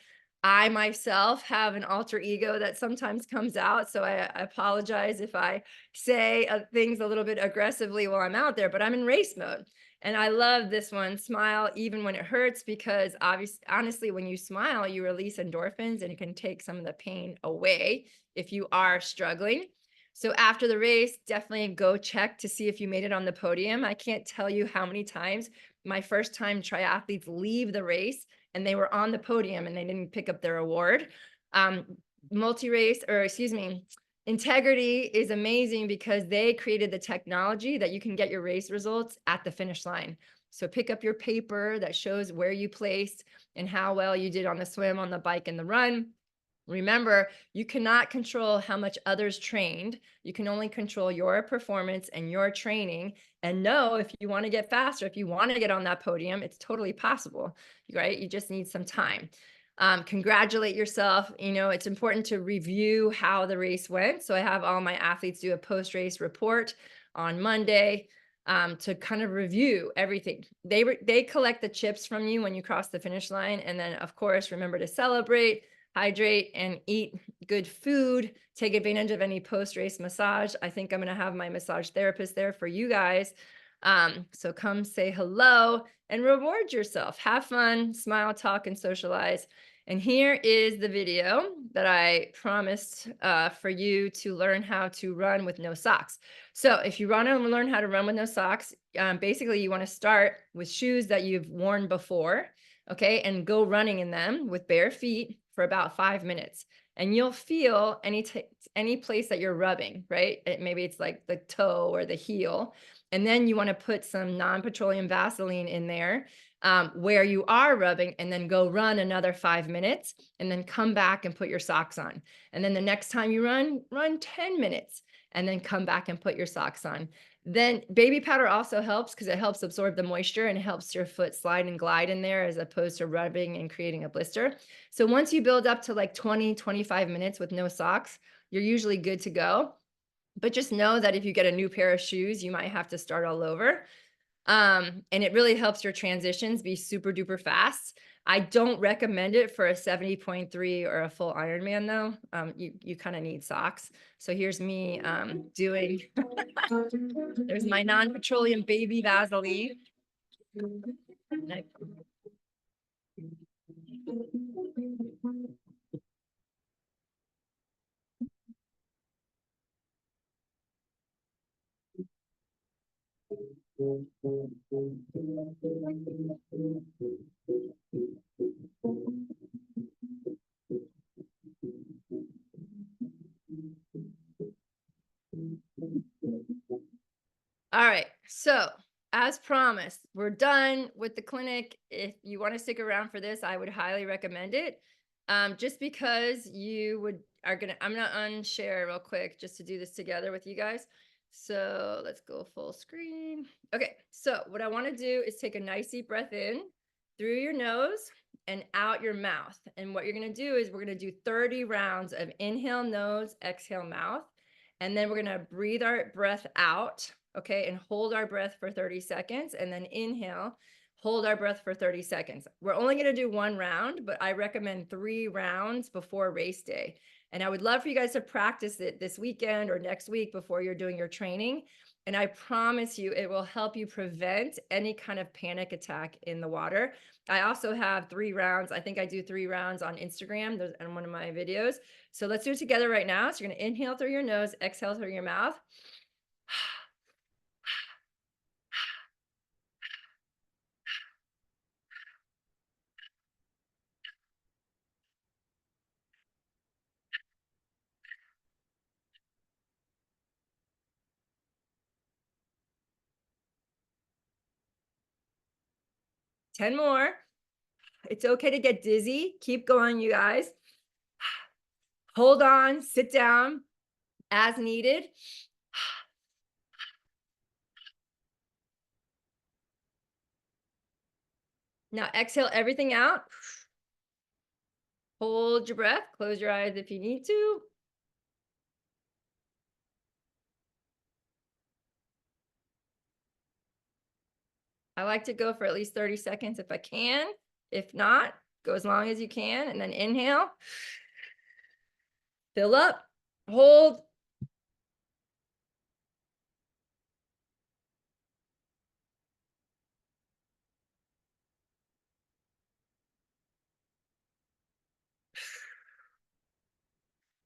I myself have an alter ego that sometimes comes out, so I apologize if I say things a little bit aggressively while I'm out there, but I'm in race mode. And I love this one, smile even when it hurts, because obviously, honestly, when you smile, you release endorphins and it can take some of the pain away if you are struggling. So after the race, definitely go check to see if you made it on the podium. I can't tell you how many times my first time triathletes leave the race and they were on the podium and they didn't pick up their award. Multi-race, or excuse me, Integrity is amazing because they created the technology that you can get your race results at the finish line. So pick up your paper that shows where you placed and how well you did on the swim, on the bike, and the run. Remember, you cannot control how much others trained. You can only control your performance and your training. And know if you want to get faster, if you want to get on that podium, it's totally possible, right? You just need some time. Congratulate yourself. You know, it's important to review how the race went. So I have all my athletes do a post-race report on Monday to kind of review everything. They collect the chips from you when you cross the finish line. And then, of course, remember to celebrate, hydrate, and eat good food. Take advantage of any post-race massage. I think I'm going to have my massage therapist there for you guys. So come say hello and reward yourself. Have fun, smile, talk, and socialize. And here is the video that I promised for you to learn how to run with no socks. So if you want to learn how to run with no socks, basically you want to start with shoes that you've worn before, okay, and go running in them with bare feet for about 5 minutes. And you'll feel any place that you're rubbing, right? Maybe it's like the toe or the heel. And then you want to put some non-petroleum Vaseline in there where you are rubbing, and then go run another 5 minutes, and then come back and put your socks on. And then the next time you run 10 minutes, and then come back and put your socks on. Then baby powder also helps because it helps absorb the moisture and it helps your foot slide and glide in there as opposed to rubbing and creating a blister. So once you build up to like 20-25 minutes with no socks, you're usually good to go. But just know that if you get a new pair of shoes, you might have to start all over. And it really helps your transitions be super duper fast. I don't recommend it for a 70.3 or a full Ironman though. You kind of need socks. So here's me doing, there's my non-petroleum baby Vaseline. All right, so as promised, we're done with the clinic. If you want to stick around for this, I would highly recommend it. Just because I'm gonna unshare real quick just to do this together with you guys. So let's go full screen. Okay, so what I want to do is take a nice deep breath in through your nose and out your mouth. And what you're gonna do is we're gonna do 30 rounds of inhale nose, exhale mouth. And then we're gonna breathe our breath out, okay, and hold our breath for 30 seconds, and then inhale, hold our breath for 30 seconds. We're only gonna do 1 round, but I recommend 3 rounds before race day. And I would love for you guys to practice it this weekend or next week before you're doing your training. And I promise you, it will help you prevent any kind of panic attack in the water. I also have 3 rounds. I think I do 3 rounds on Instagram. There's in one of my videos. So let's do it together right now. So you're gonna inhale through your nose, exhale through your mouth. 10 more. It's okay to get dizzy. Keep going, you guys. Hold on, sit down as needed. Now exhale everything out. Hold your breath. Close your eyes if you need to. I like to go for at least 30 seconds if I can. If not, go as long as you can, and then inhale, fill up, hold.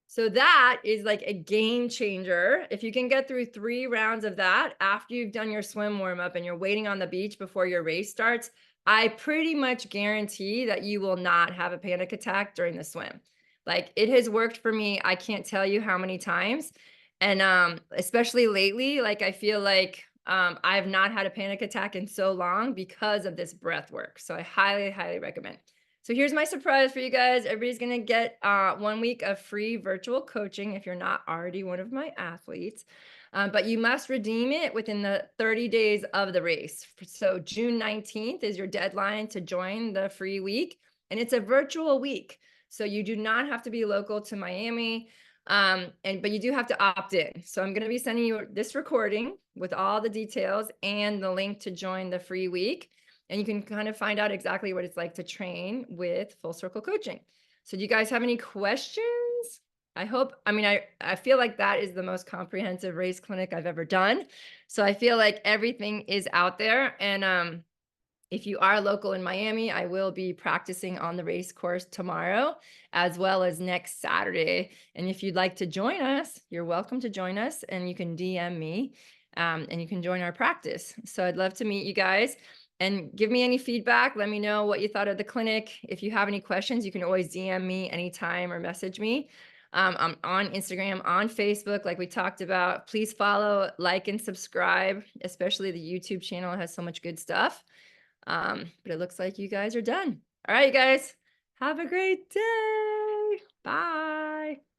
So that is like a game changer. If you can get through 3 rounds of that after you've done your swim warm up and you're waiting on the beach before your race starts, I pretty much guarantee that you will not have a panic attack during the swim. Like, it has worked for me. I can't tell you how many times. And especially lately, like, I feel like I have not had a panic attack in so long because of this breath work. So I highly, highly recommend. So here's my surprise for you guys. Everybody's going to get 1 week of free virtual coaching if you're not already one of my athletes. But you must redeem it within the 30 days of the race. So June 19th is your deadline to join the free week. And it's a virtual week. So you do not have to be local to Miami. But you do have to opt in. So I'm going to be sending you this recording with all the details and the link to join the free week. And you can kind of find out exactly what it's like to train with Full Circle Coaching. So do you guys have any questions? I feel like that is the most comprehensive race clinic I've ever done. So I feel like everything is out there. And if you are local in Miami, I will be practicing on the race course tomorrow, as well as next Saturday. And if you'd like to join us, you're welcome to join us, and you can DM me and you can join our practice. So I'd love to meet you guys. And give me any feedback. Let me know what you thought of the clinic. If you have any questions, you can always DM me anytime or message me. I'm on Instagram, on Facebook, like we talked about. Please follow, like, and subscribe, especially the YouTube channel. It has so much good stuff. But it looks like you guys are done. All right, you guys, have a great day. Bye.